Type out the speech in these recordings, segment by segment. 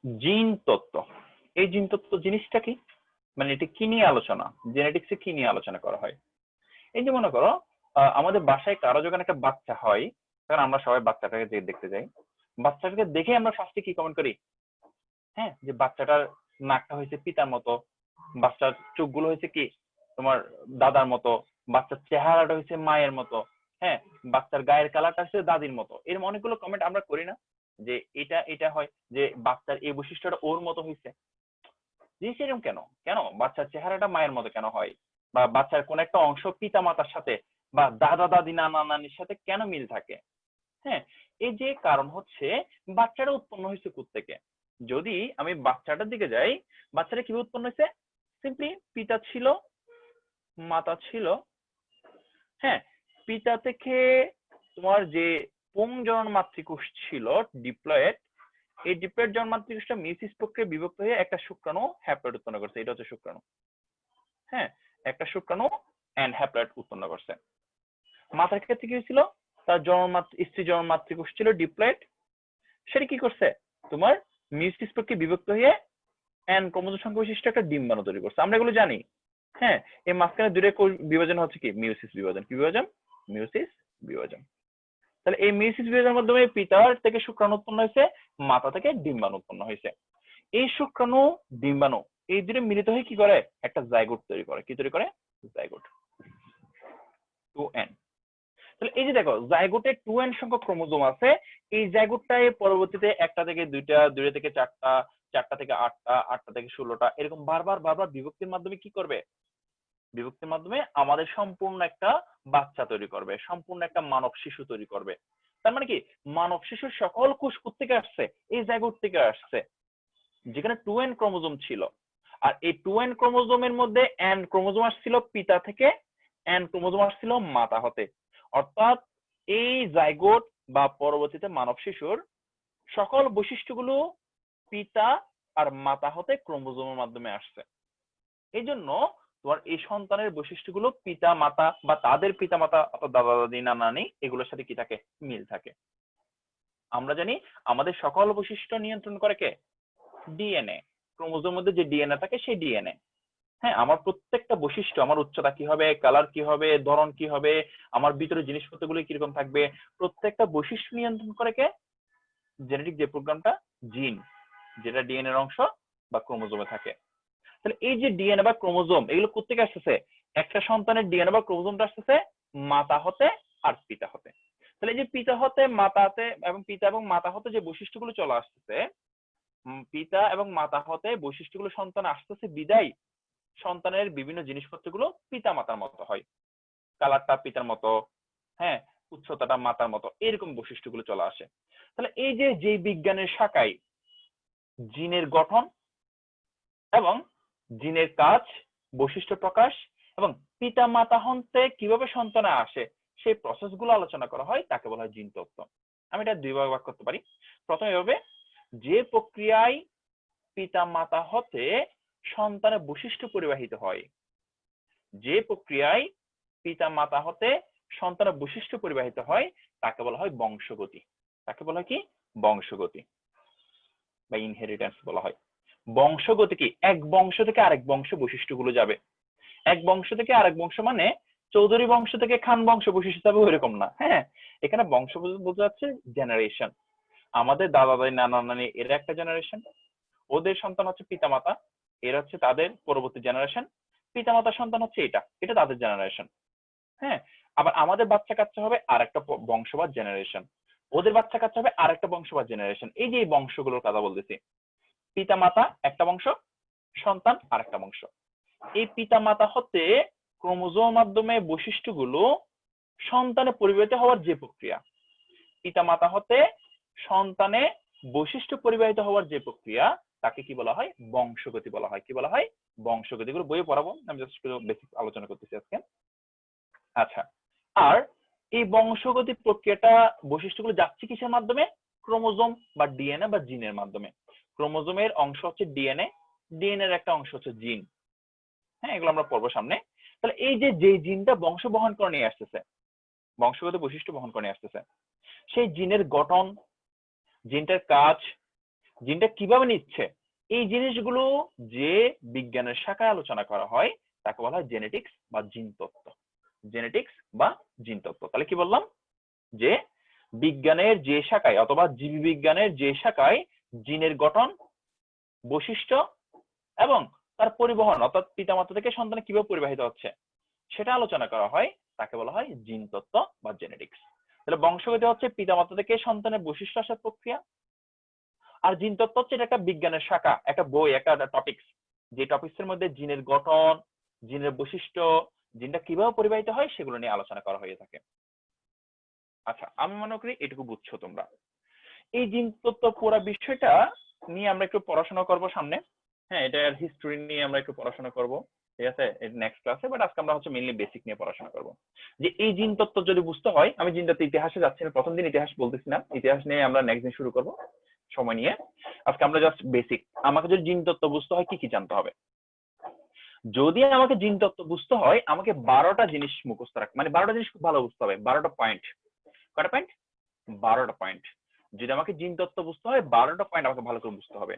জিন তত্ত্ব। এই জিন তত্ত্ব জিনিসটা কি, মানে এটা কি নিয়ে আলোচনা, জেনেটিক্সে কি নিয়ে আলোচনা করা হয়? এই যে মনে করো আমাদের বাসায় কারো যখন একটা বাচ্চা হয়, তখন আমরা সবাই বাচ্চাটাকে দেখতে যাই। বাচ্চাটাকে দেখে আমরা ফার্স্টে কি কমেন্ট করি? হ্যাঁ, যে বাচ্চাটার নাকটা হয়েছে পিতার মতো, বাচ্চার চোখগুলো হয়েছে কি তোমার দাদার মতো, বাচ্চার চেহারাটা হয়েছে মায়ের মতো, হ্যাঁ, বাচ্চার গায়ের কালারটা হচ্ছে দাদির মতো। এরকম অনেকগুলো কমেন্ট আমরা করি না, যে এটা হয় যে বাচ্চার এই বৈশিষ্ট্যটা ওর মতো হয়েছে। জিনিস এরকম কেন? কেন বাচ্চার চেহারাটা মায়ের মতো কেন হয়, বা বাচ্চার কোন একটা অংশ পিতা মাতার সাথে বা দাদা দাদি নানা নানির সাথে কেন মিল থাকে? হ্যাঁ, এই যে কারণ হচ্ছে বাচ্চাটা উৎপন্ন হয়েছে কোত্থেকে। যদি আমি বাচ্চাটার দিকে যাই, বাচ্চাটা কিভাবে উৎপন্ন হয়েছে? সিম্পলি পিতা ছিল, মাতা ছিল। হ্যাঁ, পিতা থেকে তোমার যে পুংজনন মাতৃকোষ ছিল ডিপ্লয়েড, এই ডিপ্লয়েড জনন মাতৃকোষটা মিয়োসিস প্রক্রিয়ায় বিভক্ত হয়ে একটা শুক্রাণু হ্যাপ্লয়েড উৎপন্ন করছে। এটা হচ্ছে শুক্রাণু। হ্যাঁ, একটা শুক্রাণু এন্ড হ্যাপ্লয়েড উৎপন্ন করছে। মাতার ক্ষেত্রে কি হয়েছিল? তার স্ত্রী জনন মাতৃকোষ ছিল ডিপ্লয়েড, সেটা কি করছে তোমার মিয়োসিস প্রক্রিয়ায় বিভক্ত হয়ে এন ক্রোমোজোম সংখ্যা বিশিষ্ট একটা ডিম্বাণু তৈরি করছে। আমরা এগুলো জানি। হ্যাঁ, এই মাঝখানে দুটো বিভাজন হচ্ছে কি মিয়োসিস বিভাজন। কি বিভাজন? মিয়োসিস বিভাজন। তাহলে এই মিয়োসিস বিভাজনের মাধ্যমে পিতার থেকে শুক্রাণু উৎপন্ন হয়েছে, মাতা থেকে ডিম্বাণু উৎপন্ন হয়েছে। এই শুক্রাণু ডিম্বাণু এই দুটো মিলিত হয়ে কি করে? একটা জাইগোট তৈরি করে। কি তৈরি করে? Zygote 2n। তাহলে এই যে দেখো জাইগোটে 2n সংখ্যক ক্রোমোজোম আছে। এই জাইগোটটায় পরবর্তীতে একটা থেকে দুইটা, দুইটা থেকে চারটা, চারটা থেকে আটটা, আটটা থেকে 16টা, এরকম বারবার বারবার বিভক্তির মাধ্যমে কি করবে? বিভক্তির মাধ্যমে আমাদের সম্পূর্ণ একটা বাচ্চা তৈরি করবে, সম্পূর্ণ একটা মানব শিশু তৈরি করবে। তার মানে কি মানব শিশুর সকল কোষ থেকে আসছে? এই জাইগোট থেকে আসছে, যেখানে 2n ক্রোমোজোম ছিল। আর এই 2n ক্রোমোজোমের মধ্যে n ক্রোমোজোম আসছিল পিতা থেকে, n ক্রোমোজোম আসছিল মাতা হতে। অর্থাৎ এই জাইগোট বা পরবর্তীতে মানব শিশুর সকল বৈশিষ্ট্যগুলো পিতা আর মাতা হতে ক্রোমোজোমের মাধ্যমে আসছে। এই জন্য তোমার এই সন্তানের বৈশিষ্ট্যগুলো পিতা মাতা বা তাদের পিতা মাতা অর্থাৎ দাদা দাদি নানা নানি এগুলোর সাথে কি থাকে? মিল থাকে। আমরা জানি আমাদের সকল বৈশিষ্ট্য নিয়ন্ত্রণ করে কে? ডিএনএ। ক্রোমোজোমের মধ্যে যে ডিএনএ থাকে সেই ডিএনএ। হ্যাঁ, আমার প্রত্যেকটা বৈশিষ্ট্য, আমার উচ্চতা কি হবে, কালার কি হবে, ধরন কি হবে, আমার ভিতরে জিনিসপত্রগুলো কিরকম থাকবে, প্রত্যেকটা বৈশিষ্ট্য নিয়ন্ত্রণ করে কে? জেনেটিক যে প্রোগ্রামটা, জিন, যেটা ডিএনএ এর অংশ বা ক্রোমোজোমে থাকে। তাহলে এই যে ডিএনএ বা ক্রোমোজোম এগুলো কোত্থেকে আসতেছে? একটা সন্তানের ডিএনএ বা ক্রোমোজোমটা আসতেছে মাতা হতে আর পিতা হতে। তাহলে এই যে পিতা হতে মাতা হতে এবং পিতা এবং মাতা হতে যে বৈশিষ্ট্যগুলো চলে আসতেছে, পিতা এবং মাতা হতে বৈশিষ্ট্যগুলো সন্তান আসতেছে বিদায় সন্তানের বিভিন্ন জিনিসপত্রগুলো পিতা মাতার মতো হয়। কালারটা পিতার মতো, হ্যাঁ, উচ্চতাটা মাতার মতো, এরকম বৈশিষ্ট্যগুলো চলে আসে। তাহলে এই যে বিজ্ঞানের শাখায় জিনের গঠন এবং জিনের কাজ, বৈশিষ্ট্য প্রকাশ এবং পিতা মাতা হতে কিভাবে সন্তানে আসে সেই প্রসেস গুলো আলোচনা করা হয়, তাকে বলা হয় জিন তত্ত্ব। আমি এটা দুই ভাগ করতে পারি। প্রথমে এভাবে, যে প্রক্রিয়ায় পিতা মাতা হতে সন্তানের বৈশিষ্ট্য পরিবাহিত হয়, যে প্রক্রিয়ায় পিতা মাতা হতে সন্তানের বৈশিষ্ট্য পরিবাহিত হয় তাকে বলা হয় বংশগতি। তাকে বলা হয় কি? বংশগতি বা ইনহেরিটেন্স বলা হয়। বংশগতি কি? এক বংশ থেকে আরেক বংশ বৈশিষ্ট্যগুলো যাবে। এক বংশ থেকে আরেক বংশ মানে চৌধুরী বংশ থেকে খান বংশ বৈশিষ্ট্য যাবে ওইরকম না। হ্যাঁ, এখানে বংশ বলতে যাচ্ছে জেনারেশন। আমাদের দাদা দাদি নানা নানি এরা একটা জেনারেশন, ওদের সন্তান হচ্ছে পিতামাতা, এরা হচ্ছে তাদের পরবর্তী জেনারেশন, পিতামাতার সন্তান হচ্ছে এটা, এটা তাদের জেনারেশন। হ্যাঁ, আবার আমাদের বাচ্চা কাচ্চা হবে আর একটা বংশ বা জেনারেশন, ওদের বাচ্চা কাচ্চা হবে আর একটা বংশ বা জেনারেশন। এই যে এই বংশগুলোর কথা বলতেছি, পিতা মাতা একটা বংশ, সন্তান আর একটা বংশ। এই পিতা মাতা হতে ক্রোমোজোমের মাধ্যমে বৈশিষ্ট্যগুলো সন্তানে পরিবাহিত হওয়ার যে প্রক্রিয়া, পিতা মাতা হতে সন্তানে বৈশিষ্ট্য পরিবাহিত হওয়ার যে প্রক্রিয়া, তাকে কি বলা হয়? বংশগতি বলা হয়। কি বলা হয়? বংশগতি। গুলো বইয়ে পড়াবো, আমি জাস্ট বেসিক আলোচনা করতেছি আজকে। আচ্ছা, আর এই বংশগতি প্রক্রিয়াটা বৈশিষ্ট্যগুলো যাচ্ছে কিসের মাধ্যমে? ক্রোমোজোম বা ডিএনএ বা জিনের মাধ্যমে। ক্রোমোজোমের অংশ হচ্ছে ডিএনএ, ডিএনএ এর একটা অংশ হচ্ছে জিন। হ্যাঁ, এগুলো আমরা পড়বো সামনে। তাহলে এই যে জিনটা বংশ বহন করে নিয়ে আসতেছে, বংশগত বৈশিষ্ট্য বহন করে নিয়ে আসতেছে, সেই জিনের গঠন, জিনটার কাজ, জিনটা কিভাবে নিচ্ছে, এই জিনিসগুলো যে বিজ্ঞানের শাখায় আলোচনা করা হয় তাকে বলা হয় জেনেটিক্স বা জিনতত্ত্ব। জেনেটিক্স বা জিনতত্ত্ব। তাহলে কি বললাম, যে বিজ্ঞানের যে শাখায় অথবা জীববিজ্ঞানের যে শাখায় জিনের গঠন, বৈশিষ্ট্য এবং তার পরিবহন অর্থাৎ পিতামাতা থেকে সন্তানে কিভাবে পরিবাহিত হচ্ছে সেটা আলোচনা করা হয়, তাকে বলা হয় জিনতত্ত্ব বা জেনেটিক্স। তাহলে বংশগতি হচ্ছে পিতামাতা থেকে সন্তানের বৈশিষ্ট্য আসার প্রক্রিয়া, আর জিনতত্ত্ব হচ্ছে এটা একটা বিজ্ঞানের শাখা, একটা বই, একটা টপিকস, যে টপিকস এর মধ্যে জিনের গঠন, জিনের বৈশিষ্ট্য, জিনটা কিভাবে পরিবাহিত হয় সেগুলো নিয়ে আলোচনা করা হয়ে থাকে। আচ্ছা, আমি মনে করি এটুকু বুঝছো তোমরা। এই জিনতত্ত্ব পুরো বিষয়টা নিয়ে আমরা একটু পড়াশোনা করব সামনে। হ্যাঁ, এটার হিস্টরি নিয়ে আমরা একটু পড়াশোনা করব, ঠিক আছে, নেক্সট ক্লাসে। বাট আজকে আমরা হচ্ছে মেইনলি বেসিক নিয়ে পড়াশোনা করব। যে এই জিনতত্ত্ব যদি বুঝতে হয়, আমি জিনতত্ত্ব ইতিহাসে যাচ্ছি না, প্রথম দিন ইতিহাস বলতেছি না, ইতিহাস নিয়ে আমরা নেক্সট দিন শুরু করব সময় নিয়ে। আজকে আমরা জাস্ট বেসিক, আমাকে যদি জিনতত্ত্ব বুঝতে হয় কি কি জানতে হবে। যদি আমাকে জিনতত্ত্ব বুঝতে হয়, আমাকে 12টা জিনিস মুখস্থ রাখ, মানে 12টা জিনিস খুব ভালো বুঝতে হবে, 12টা পয়েন্ট। কয়টা পয়েন্ট? 12টা পয়েন্ট। যদি আমাকে জিন তত্ত্ব বুঝতে হয়, 12টা পয়েন্ট আমাকে ভালো করে বুঝতে হবে।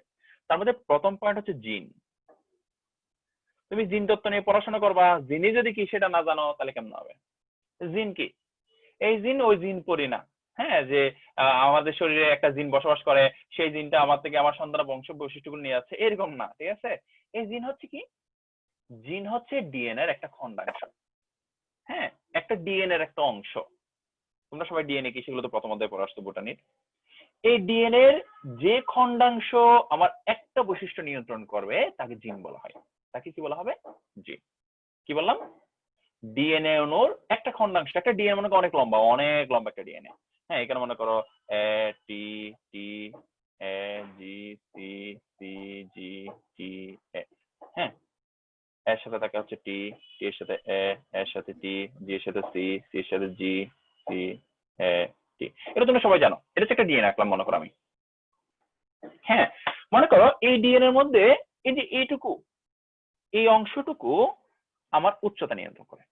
তার মধ্যে প্রথম পয়েন্ট হচ্ছে জিন। তুমি জিন তত্ত্ব নিয়ে পড়াশোনা করবা, জিনই যদি কি সেটা না জানো তাহলে কেমন হবে? জিন কি? এই জিন ওই জিন পড়ি না, হ্যাঁ, যে আমাদের শরীরে একটা জিন বসবাস করে, সেই জিনটা আমার থেকে আমার সন্তান বংশ বৈশিষ্ট্যগুলো নিয়ে আছে, এরকম না, ঠিক আছে? এই জিন হচ্ছে কি? জিন হচ্ছে ডিএনএ এর একটা খন্ডাংশ। হ্যাঁ, একটা ডিএনএ এর একটা অংশ। তোমরা সবাই ডিএনএ কি সেগুলো তো প্রথম অধ্যায়ে পড়ে আসছো বোটানির। এই ডিএনএ এর যে খন্ডাংশ আমার একটা বৈশিষ্ট্য নিয়ন্ত্রণ করবে তাকে জিন বলা হয়। তাকে কি বলা হবে? জিন। কি বললাম? ডিএনএ অণুর একটা খন্ডাংশ, একটা ডিএনএ মনে করো অনেক লম্বা, অনেক লম্বা একটা ডিএনএ। হ্যাঁ, এখানে মনে করো এ টি টি এ জি সি সি জি টি এ। হ্যাঁ, এর সাথে থাকে হচ্ছে টি, টি এর সাথে এ, এর সাথে টি, জি এর সাথে সি, সি এর সাথে জি, সি এ টি। এটা তোমরা সবাই জানো, এটা হচ্ছে একটা ডিএনএ রাখলাম মনে করো আমি। হ্যাঁ, মনে করো এই ডিএনএ এর মধ্যে এই যে এইটুকু, এই অংশটুকু আমার উচ্চতা নিয়ন্ত্রণ করে।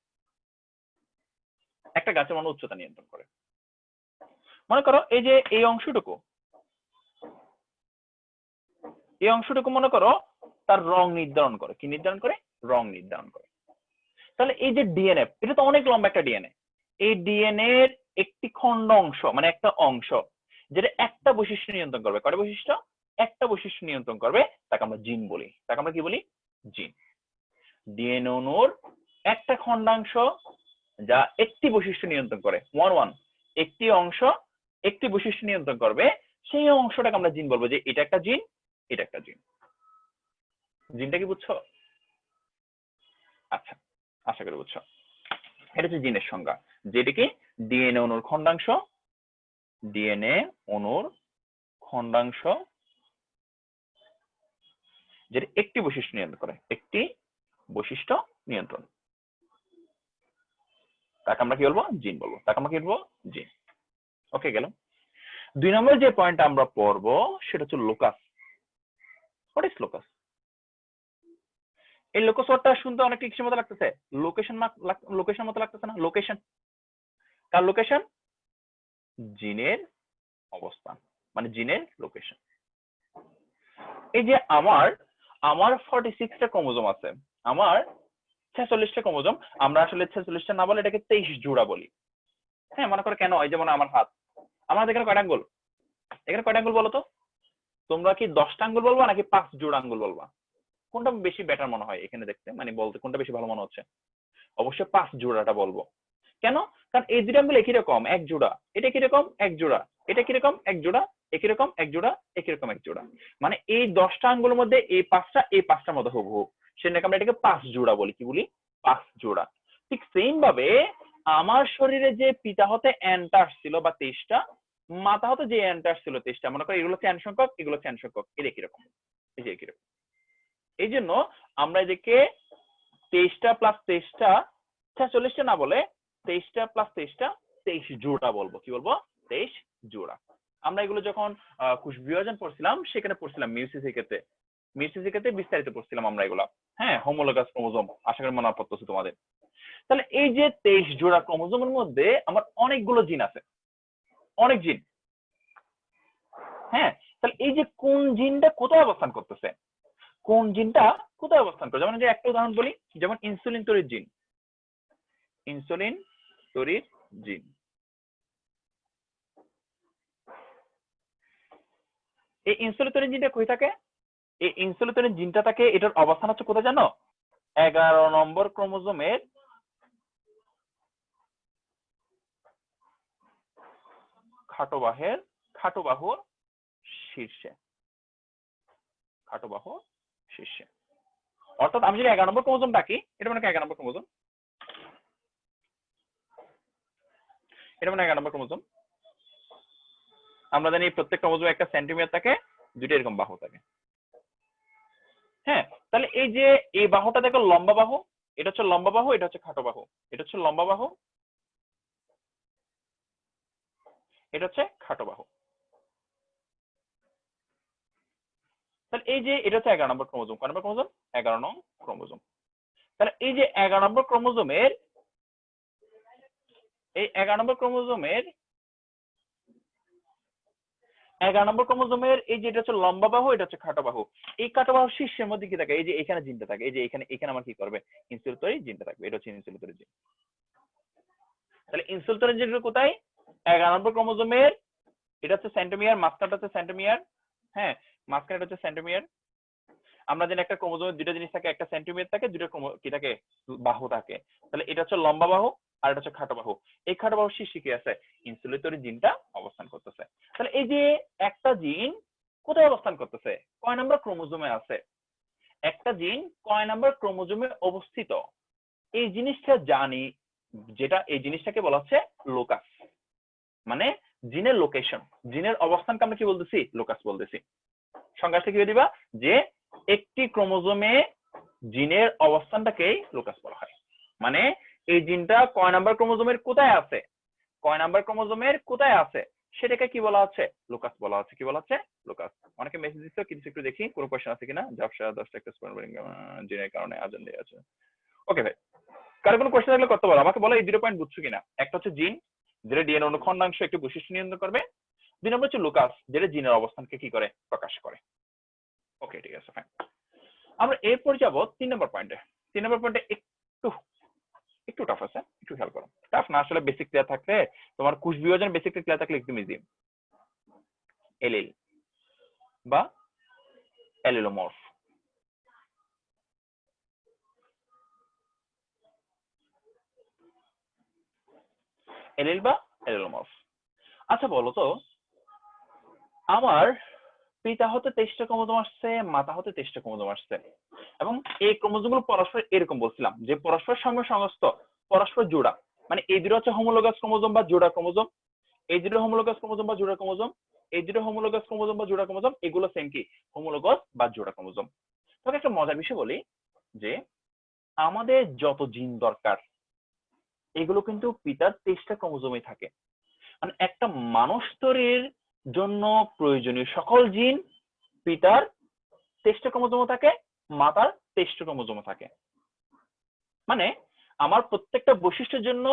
একটা গাছের মানে উচ্চতা নিয়ন্ত্রণ করে। মনে করো এই যে এই অংশটুকু, এই অংশটুকু মনে করো তার রং নির্ধারণ করে। কি নির্ধারণ করে? রং নির্ধারণ করে। তাহলে এই যে ডিএনএ, এটা তো অনেক লম্বা একটা ডিএনএ। এই ডিএনএ এর একটি খন্ড অংশ, মানে একটা অংশ যেটা একটা বৈশিষ্ট্য নিয়ন্ত্রণ করবে। কয়টা বৈশিষ্ট্য? একটা বৈশিষ্ট্য নিয়ন্ত্রণ করবে, তাকে আমরা জিন বলি। তাকে আমরা কি বলি? জিন। ডিএনএ অণুর একটা খন্ডাংশ যা একটি বৈশিষ্ট্য নিয়ন্ত্রণ করে, একটি অংশ একটি বৈশিষ্ট্য নিয়ন্ত্রণ করবে, সেই অংশটাকে আমরা জিন বলবো, যে এটা একটা জিন, এটা একটা জিন। জিনটা কি বুঝছো? আচ্ছা, আশা করি বুঝছো। এটা হচ্ছে জিনের সংজ্ঞা, যেটা কি ডিএনএ অণুর খন্ডাংশ, ডিএনএ অণুর খন্ডাংশ যেটা একটি বৈশিষ্ট্য নিয়ন্ত্রণ করে, একটি বৈশিষ্ট্য নিয়ন্ত্রণ, তাকে আমরা কি বলবো? জিন বলবো। তাকে আমরা কি বলবো? জিন। ওকে, গেল। 2 নম্বর যে পয়েন্ট আমরা পড়বো সেটা হচ্ছে লোকাস। What is locus? এই লোকাস ওয়ার্ডটা শুনতে অনেক কিসের মতো লাগতেছে? লোকেশন, লোকেশন মতো লাগতেছে না? লোকেশন, কার লোকেশন? জিনের অবস্থান, মানে জিনের লোকেশন। এই যে আমার আমার 46টা ক্রোমোজোম আছে, আমার 46টা ক্রোমোজোম, আমরা আসলে 46টা না বলে এটাকে 23 জোড়া বলি। হ্যাঁ, মনে করো কেন, এই যেমন আমার হাত, আমার হাতে এখানে কয়টা আঙ্গুল? এখানে কয়টা আঙ্গুল বলো তো? তোমরা কি 10টা আঙ্গুল বলবা নাকি 5 জোড়া আঙ্গুল বলবা? কোনটা বেশি বেটার মনে হয় এখানে দেখতে, মানে বলতে কোনটা বেশি ভালো মনে হচ্ছে? অবশ্যই 5 জোড়াটা বলবো। কেন? কারণ এই দুটো আঙ্গুল একই রকম, এক জোড়া। এটা কিরকম? এক জোড়া। এটা কিরকম? এক জোড়া। একই রকম এক জোড়া, একই রকম এক জোড়া। মানে এই 10টা আঙ্গুলের মধ্যে এই 5টা, এই 5টার মধ্যে হুবহু, সেটাকে আমরা এটাকে 5 জোড়া বলি। কি বলি? 5 জোড়া। ঠিক সেম ভাবে আমার শরীরে যে পিতা হতে অ্যান্টার্স ছিল বা 23টা, মাতা হতে যে অ্যান্টার্স ছিল 23টা, মনে করো এগুলো হচ্ছে n সংখ্যক, এগুলো হচ্ছে n সংখ্যক, এটা কিরকম, এই যে কিরকম। এই জন্য আমরা এদিকে 23টা প্লাস 23টা 46টা না বলে 23টা প্লাস 23টা 23 জোড়া বলবো। কি বলবো? 23 জোড়া। আমরা এগুলো যখন কোষ বিভাজন পড়ছিলাম সেখানে পড়ছিলাম মিউসিসের ক্ষেত্রে, মিউসিসের ক্ষেত্রে বিস্তারিত পড়ছিলাম আমরা এগুলা। হ্যাঁ, হোমোলোগাস ক্রোমোজোম, আশা করি মনে পড়তেছে তোমাদের। তাহলে এই যে 23 জোড়া ক্রোমোজোমের মধ্যে আমার অনেকগুলো জিন আছে, অনেক জিন। হ্যাঁ, তাহলে এই যে কোন জিনটা কোথায় অবস্থান করতেছে, কোন জিনটা কোথায় অবস্থান করে, যেমন যে একটা উদাহরণ বলি, যেমন ইনসুলিন তৈরির জিন, ইনসুলিন তৈরির জিন, এই ইনসুলিন তৈরির জিনটা কই থাকে, এই ইনসুলিন তৈরির জিনটা থাকে, এটার অবস্থান হচ্ছে কোথায় জানো, 11 নম্বর ক্রোমোজোমের খাটো বাহুর শীর্ষে, খাটো বাহুর শীর্ষে। অর্থাৎ আমি যদি 11 নম্বর ক্রোমোজোম ডাকি, এটা মানে 11 নম্বর ক্রোমোজোম, এটা মানে 11 নম্বর ক্রোমোজোম। আমরা জানি প্রত্যেক ক্রোমোজোমে একটা সেন্টিমিটার থাকে, দুইটা এরকম বাহু থাকে। হ্যাঁ, তাহলে এই যে এই বাহুটা দেখো লম্বা বাহু, এটা হচ্ছে লম্বা বাহু, এটা হচ্ছে খাটো বাহু, এটা হচ্ছে লম্বা বাহু, এটা হচ্ছে খাটো বাহু। তাহলে এই যে এটা হচ্ছে 11 নম্বর ক্রোমোজোম, কয় নম্বর ক্রোমোজোম, 11 নং ক্রোমোজোম। তাহলে এই যে 11 নম্বর ক্রোমোজোমের, এই 11 নম্বর ক্রোমোজোমের 11 নম্বর ক্রোমোজোমের এই যে এটা হচ্ছে লম্বা বাহু, এটা হচ্ছে খাটো বাহু। এই খাটো বাহু শীর্ষের মধ্যে কি থাকে, এই যে এখানে জিনটা থাকে, এই যে এখানে এখানে আমার কি করবে, ইনসুলিন জিনটা থাকবে, এটা হচ্ছে ইনসুলিন জিন। তাহলে ইনসুলিন জিনটা কোথায়, 11 নম্বর ক্রোমোজোমের, এটা হচ্ছে সেন্টোমিয়ার, মাঝখানটা হচ্ছে সেন্টোমিয়ার। হ্যাঁ, মাঝখানে হচ্ছে সেন্টোমিয়ার। আমরা জানি একটা ক্রোমোজোমের দুইটা জিনিস থাকে, একটা সেন্টিমিটার থাকে, দুইটা কি থাকে, বাহু থাকে। তাহলে এটা হচ্ছে লম্বা বাহু আর এটা হচ্ছে খাটো বাহু। এই খাটো বাহু শীর্ষে কি আছে, ইনসুলিন জিনটা অবস্থান করতেছে। তাহলে এই যে একটা জিন কোথায় অবস্থান করতেছে, কয় নম্বর ক্রোমোজোমে আছে, একটা জিন কয় নম্বর ক্রোমোজোমে অবস্থিত, এই জিনিসটা জানি, যেটা এই জিনিসটাকে বলা হচ্ছে লোকাস, মানে জিনের লোকেশন, জিনের অবস্থানকে আমরা কি বলতেছি, লোকাস বলতেছি। সংজ্ঞাটা কি দিবা, যে একটি ক্রোমোজোমে জিনের অবস্থানটাকেই লোকাস বলা হয়। মানে এই জিনটা কয় নাম্বার ক্রোমোজোমের কোথায় আছে, কয় নাম্বার ক্রোমোজোমের কোথায় আছে, সেটাকে কি বলা হচ্ছে, লোকাস বলা হচ্ছে। কি বলা হচ্ছে, লোকাস। অনেকে মেসেজ দিচ্ছে, কিছু একটু দেখি কোন কোশ্চেন আছে কিনা। ঝাপসা 10টা একটা জিনের কারণে আজান দিয়ে আছে। ওকে ভাই, কারো কোনো কোশ্চেন থাকলে করতে বলো, আমাকে বলো এই দুটো পয়েন্ট বুঝছো কিনা। একটা হচ্ছে জিন, যেটা ডিএনএ অনুখণ্ডাংশ একটি বৈশিষ্ট্য নিয়ন্ত্রণ করবে। 2 নম্বর হচ্ছে লোকাস, যেটা জিনের অবস্থানকে কি করে, প্রকাশ করে। ওকে, ঠিক আছে, ফাইন। আমরা এরপর যাব 3 নম্বর পয়েন্টে। 3 নম্বর পয়েন্টে একটু একটু টাফ আছে, একটু খেয়াল করো। টাফ না, আসলে বেসিক ক্লিয়ার থাকলে, তোমার কোষ বিভাজন বেসিক ক্লিয়ার থাকলে একদম ইজি। এলিল বা অ্যালিলোমর্ফ, এলিল বা অ্যালিলোমর্ফ। আচ্ছা বলো তো, আমার পিতা হতে 23টা ক্রোমোজোম আসছে, মাতা হতে 23টা ক্রোমোজোম আসছে, এবং এই ক্রোমোজোম গুলো পরস্পর এরকম বলছিলাম যে পরস্পর সঙ্গে সংস্থ, পরস্পর জোড়া। মানে এই দুটো হচ্ছে হোমোলোগাস ক্রোমোজোম বা জোড়া ক্রোমোজোম, এই দুটো হোমোলোগাস ক্রোমোজোম বা জোড়া ক্রোমোজোম, এই দুটো হোমোলোগাস ক্রোমোজোম বা জোড়া ক্রোমোজোম, এগুলো সেম কি, হোমোলোগাস বা জোড়া ক্রোমোজোম। তবে একটা মজার বিষয় বলি, যে আমাদের যত জিন দরকার এগুলো কিন্তু পিতার 23টা ক্রোমোজোমে থাকে। মানে একটা মানব স্তরের জন্য প্রয়োজনীয় সকল জিন পিতার 23টা ক্রোমোজোমে থাকে, মাতার 23টা ক্রোমোজোমে থাকে। মানে আমার প্রত্যেকটা বৈশিষ্ট্যের জন্য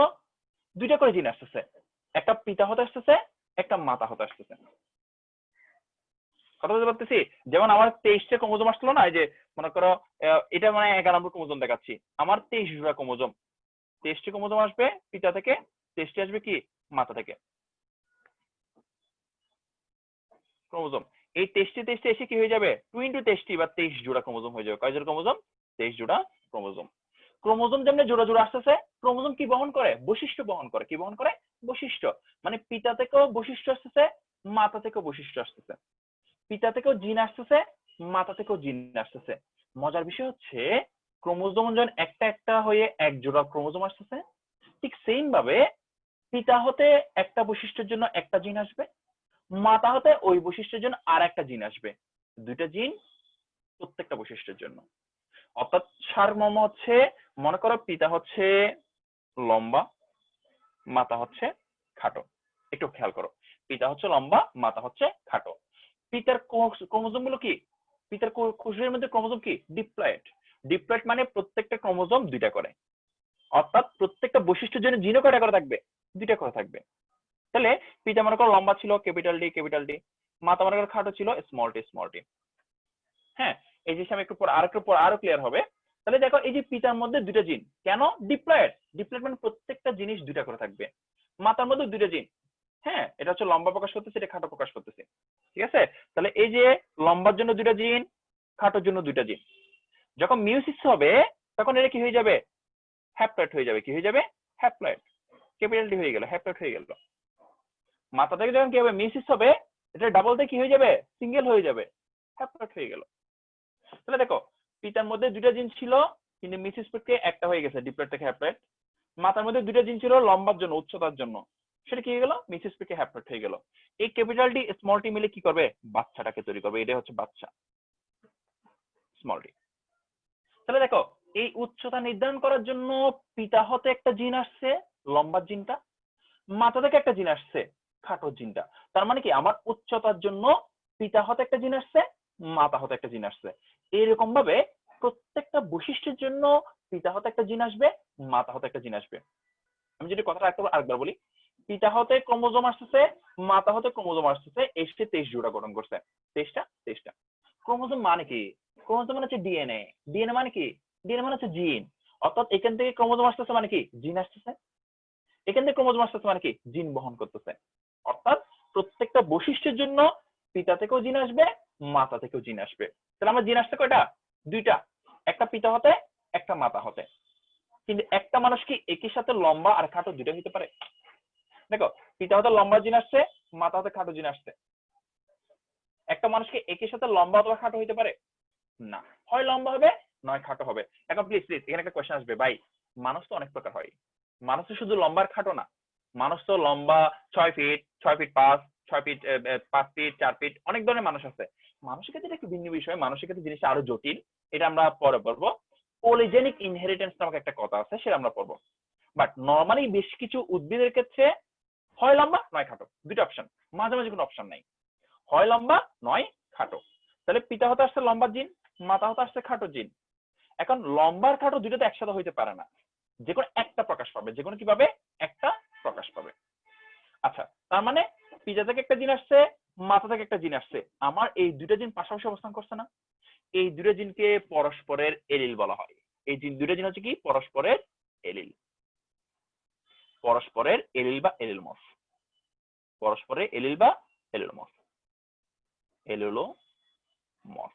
2টা করে জিন আসতেছে, একটা পিতা হতে আসতেছে, একটা মাতা হতে আসতেছে। কথা বলতে পারতেছি? যেমন আমার 23টা ক্রোমোজোম আসলো না, এই যে মনে করো এটা মানে 11 নম্বর ক্রোমোজোম দেখাচ্ছি, আমার 23 জোড়া ক্রোমোজোম, 23টি ক্রোমোজোম আসবে পিতা থেকে, 23টি আসবে কি মাতা থেকে ক্রোমোজোম। এই 23টি এসে কি হয়ে যাবে, 2 × 23টি বা 23 জোড়া ক্রোমোজোম হয়ে যাবে। কয় জোড়া ক্রোমোজোম, 23 জোড়া ক্রোমোজোম। ক্রোমোজোম যেমন জোড়া জোড়া আসতেছে, ক্রোমোজোম কি বহন করে, বৈশিষ্ট্য বহন করে। কি বহন করে, বৈশিষ্ট্য। মানে পিতা থেকেও বৈশিষ্ট্য আসতেছে, মাতা থেকেও বৈশিষ্ট্য আসতেছে। পিতা থেকেও জিন আসতেছে, মাতা থেকেও জিন আসতেছে। মজার বিষয় হচ্ছে ক্রোমোজোম যখন একটা একটা হয়ে এক জোড়া ক্রোমোজোম আসতেছে, ঠিক সেম ভাবে পিতা হতে একটা বৈশিষ্ট্যের জন্য একটা জিন আসবে, মাতা হতে ওই বৈশিষ্ট্যের জন্য আর একটা জিন আসবে। 2টা জিন প্রত্যেকটা বৈশিষ্ট্যের জন্য। অর্থাৎ সারমর্ম হচ্ছে, মনে করো পিতা হচ্ছে লম্বা, মাতা হচ্ছে খাটো। একটু খেয়াল করো, পিতা হচ্ছে লম্বা, মাতা হচ্ছে খাটো। পিতার ক্রোমোজোম গুলো কি, পিতার কোষের মধ্যে ক্রোমোজোম কি, ডিপ্লয়েড। ডিপ্লয়েড মানে প্রত্যেকটা ক্রোমোজোম 2টা করে, অর্থাৎ প্রত্যেকটা বৈশিষ্ট্যের জন্য জিনও কয়টা করে থাকবে, 2টা করে থাকবে। তাহলে পিতা মনে করো লম্বা ছিল, ক্যাপিটাল ডি ক্যাপিটাল ডি, মাথা মনে করো খাটো ছিল, স্মল টি। হ্যাঁ, এই জিনিসটা আমি একটু পর আরো ক্লিয়ার হবে। তাহলে দেখো এই যে পিতার মধ্যে দুইটা জিন, কেন ডিপ্লয়েড? ডিপ্লয়েড মানে প্রত্যেকটা জিনিস দুইটা করে থাকবে। মাথার মধ্যে দুইটা জিন, হ্যাঁ, এটা হচ্ছে লম্বা প্রকাশ করতেছে, এটা খাটো প্রকাশ করতেছে, ঠিক আছে? তাহলে এই যে লম্বার জন্য দুইটা জিন, খাটোর জন্য দুইটা জিন, যখন মিউসিস হবে তখন এটা কি হয়ে যাবে? হ্যাপ্লয়েড হয়ে যাবে। কি হয়ে যাবে? হ্যাপ্লয়েড। ক্যাপিটাল ডি হয়ে গেল, হ্যাপ্লয়েড হয়ে গেল। মাথা থেকে যখন কি হবে? মিউসিস হবে, এটা ডাবলতে কি হয়ে যাবে? সিঙ্গেল হয়ে যাবে, হ্যাপ্লয়েড হয়ে গেল। তাহলে দেখো পিতার মধ্যে দুইটা জিন ছিল, কিন্তু মিসিস প্রক্রিয়া একটা হয়ে গেছে, ডিপ্লয়েড থেকে হ্যাপ্লয়েড। মাথার মধ্যে দুইটা জিন ছিল লম্বার জন্য, উচ্চতার জন্য, সেটা কি হয়ে গেল? মিসিস প্রক্রিয়া হ্যাপ্লয়েড হয়ে গেল। এই ক্যাপিটাল ডি স্মল টি মিলে কি করবে? বাচ্চাটাকে তৈরি করবে, এটা হচ্ছে বাচ্চা, স্মল টি। তাহলে দেখো এই উচ্চতা নির্ধারণ করার জন্য পিতা হতে একটা জিন আসছে, লম্বার জিনটা, মাথা থেকে একটা জিন আসছে, খাটো জিনটা। তার মানে কি আমার উচ্চতার জন্য পিতা হতে একটা জিন আসছে, মাথা হতে একটা জিন আসছে। এরকম ভাবে প্রত্যেকটা বৈশিষ্ট্যের জন্য পিতা হতে একটা জিন আসবে, মাথা হতে একটা জিন আসবে। আমি যদি কথাটা আরেকবার বলি, পিতা হতে ক্রোমোজোম আসতেছে, মাথা হতে ক্রোমোজোম আসতেছে, এসে 23 জোড়া গঠন করছে। 23টা। ক্রোমোজোম মানে কি? ক্রোমোজোম মানে হচ্ছে ডিএনএ। ডিএনএ মানে কি? ডিএনএ মানে হচ্ছে জিন। অর্থাৎ এখান থেকে ক্রোমোজোম আসতেছে মানে কি? জিন আসতেছে। এখান থেকে ক্রোমোজোম আসতেছে মানে কি? জিন বহন করতেছে। অর্থাৎ প্রত্যেকটা বৈশিষ্ট্যের জন্য পিতা থেকেও জিন আসবে, মাতা থেকেও জিন আসবে। তাহলে আমার জিন আসছে কয়টা? দুইটা, একটা পিতা হতে, একটা মাতা হতে। কিন্তু একটা মানুষ কি একই সাথে লম্বা আর খাটো দুইটা হতে পারে? দেখো পিতা হতে লম্বা জিন আসছে, মাতা হতে খাটো জিন আসছে। একটা মানুষ কি একই সাথে লম্বা অথবা খাটো হইতে পারে? না, হয় লম্বা হবে নয় খাটো হবে। এখন প্লিজ এখানে একটা কোয়েশ্চেন আসবে, ভাই মানুষ তো অনেক প্রকার হয়, মানুষ তো শুধু লম্বা আর খাটো না, মানুষ তো লম্বা 6 feet, 6 feet 5, 6 feet 5 feet 4 feet, অনেক ধরনের মানুষ আছে। মানুষের ক্ষেত্রে এটা একটু ভিন্ন বিষয়, মানুষের ক্ষেত্রে জিনিসটা আরো জটিল, এটা আমরা পরে পড়বো। পলিজেনিক ইনহেরিটেন্স নামক একটা কথা আছে, সেটা আমরা পড়বো। বাট নর্মালি বেশ কিছু উদ্ভিদের ক্ষেত্রে হয় লম্বা নয় খাটো, দুটো অপশন, মাঝামাঝি কোনো অপশন নাই, হয় লম্বা নয় খাটো। তাহলে পিতা হতে আসছে লম্বা জিন, মাতা হতে আসছে খাটো জিন। এখন লম্বার খাটো দুটো তো একসাথে হইতে পারে না, যে কোনো একটা প্রকাশ পাবে, যে কোনো কি পাবে? একটা প্রকাশ পাবে। আচ্ছা, তার মানে পিতা থেকে একটা জিন আসছে, মাথা থেকে একটা জিন আসছে, আমার এই দুইটা জিন পাশাপাশি অবস্থান করছে না? এই দুইটা জিনকে পরস্পরের এলিল বলা হয়। এই জিন দুইটা জিন হচ্ছে কি? পরস্পরের এলিল, পরস্পরের এলিল বা এলিলমর্ফ, পরস্পরের এলিল বা এলিলমর্ফ, এলিলোমর্ফ।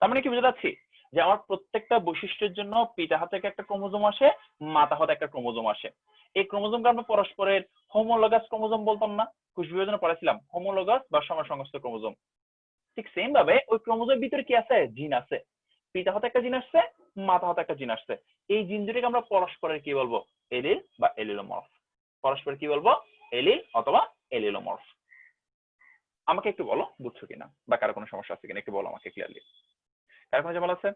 তার মানে কি বুঝতে পারছি যে আমার প্রত্যেকটা বৈশিষ্ট্যের জন্য পিতা হাতে একটা ক্রোমোজোম আসে, মাতা হাতে একটা ক্রোমোজোম আসে। এই ক্রোমোজোমকে আমরা পরস্পরের হোমোলগাস ক্রোমোজোম বলতাম না? কোষ বিভাজনে পড়েছিলাম হোমোলগাস বা সমসংস্থ ক্রোমোজোম। ঠিক সেম ভাবে ওই ক্রোমোজোমের ভিতরে কি আছে? জিন আছে। পিতা হাতে একটা জিন আসছে, মাতা হাতে একটা জিন আসছে। এই জিন দুটোকে আমরা পরস্পরের কি বলবো? এলিল বা এলিলোমর্ফ। পরস্পরের কি বলবো? এলিল অথবা এলিলোমর্ফ। আমাকে একটু বলো বুঝছো কিনা, বা কারো কোনো সমস্যা আছে কিনা একটু বলো আমাকে ক্লিয়ারলি। কার কোনো ঝামেলা আছে?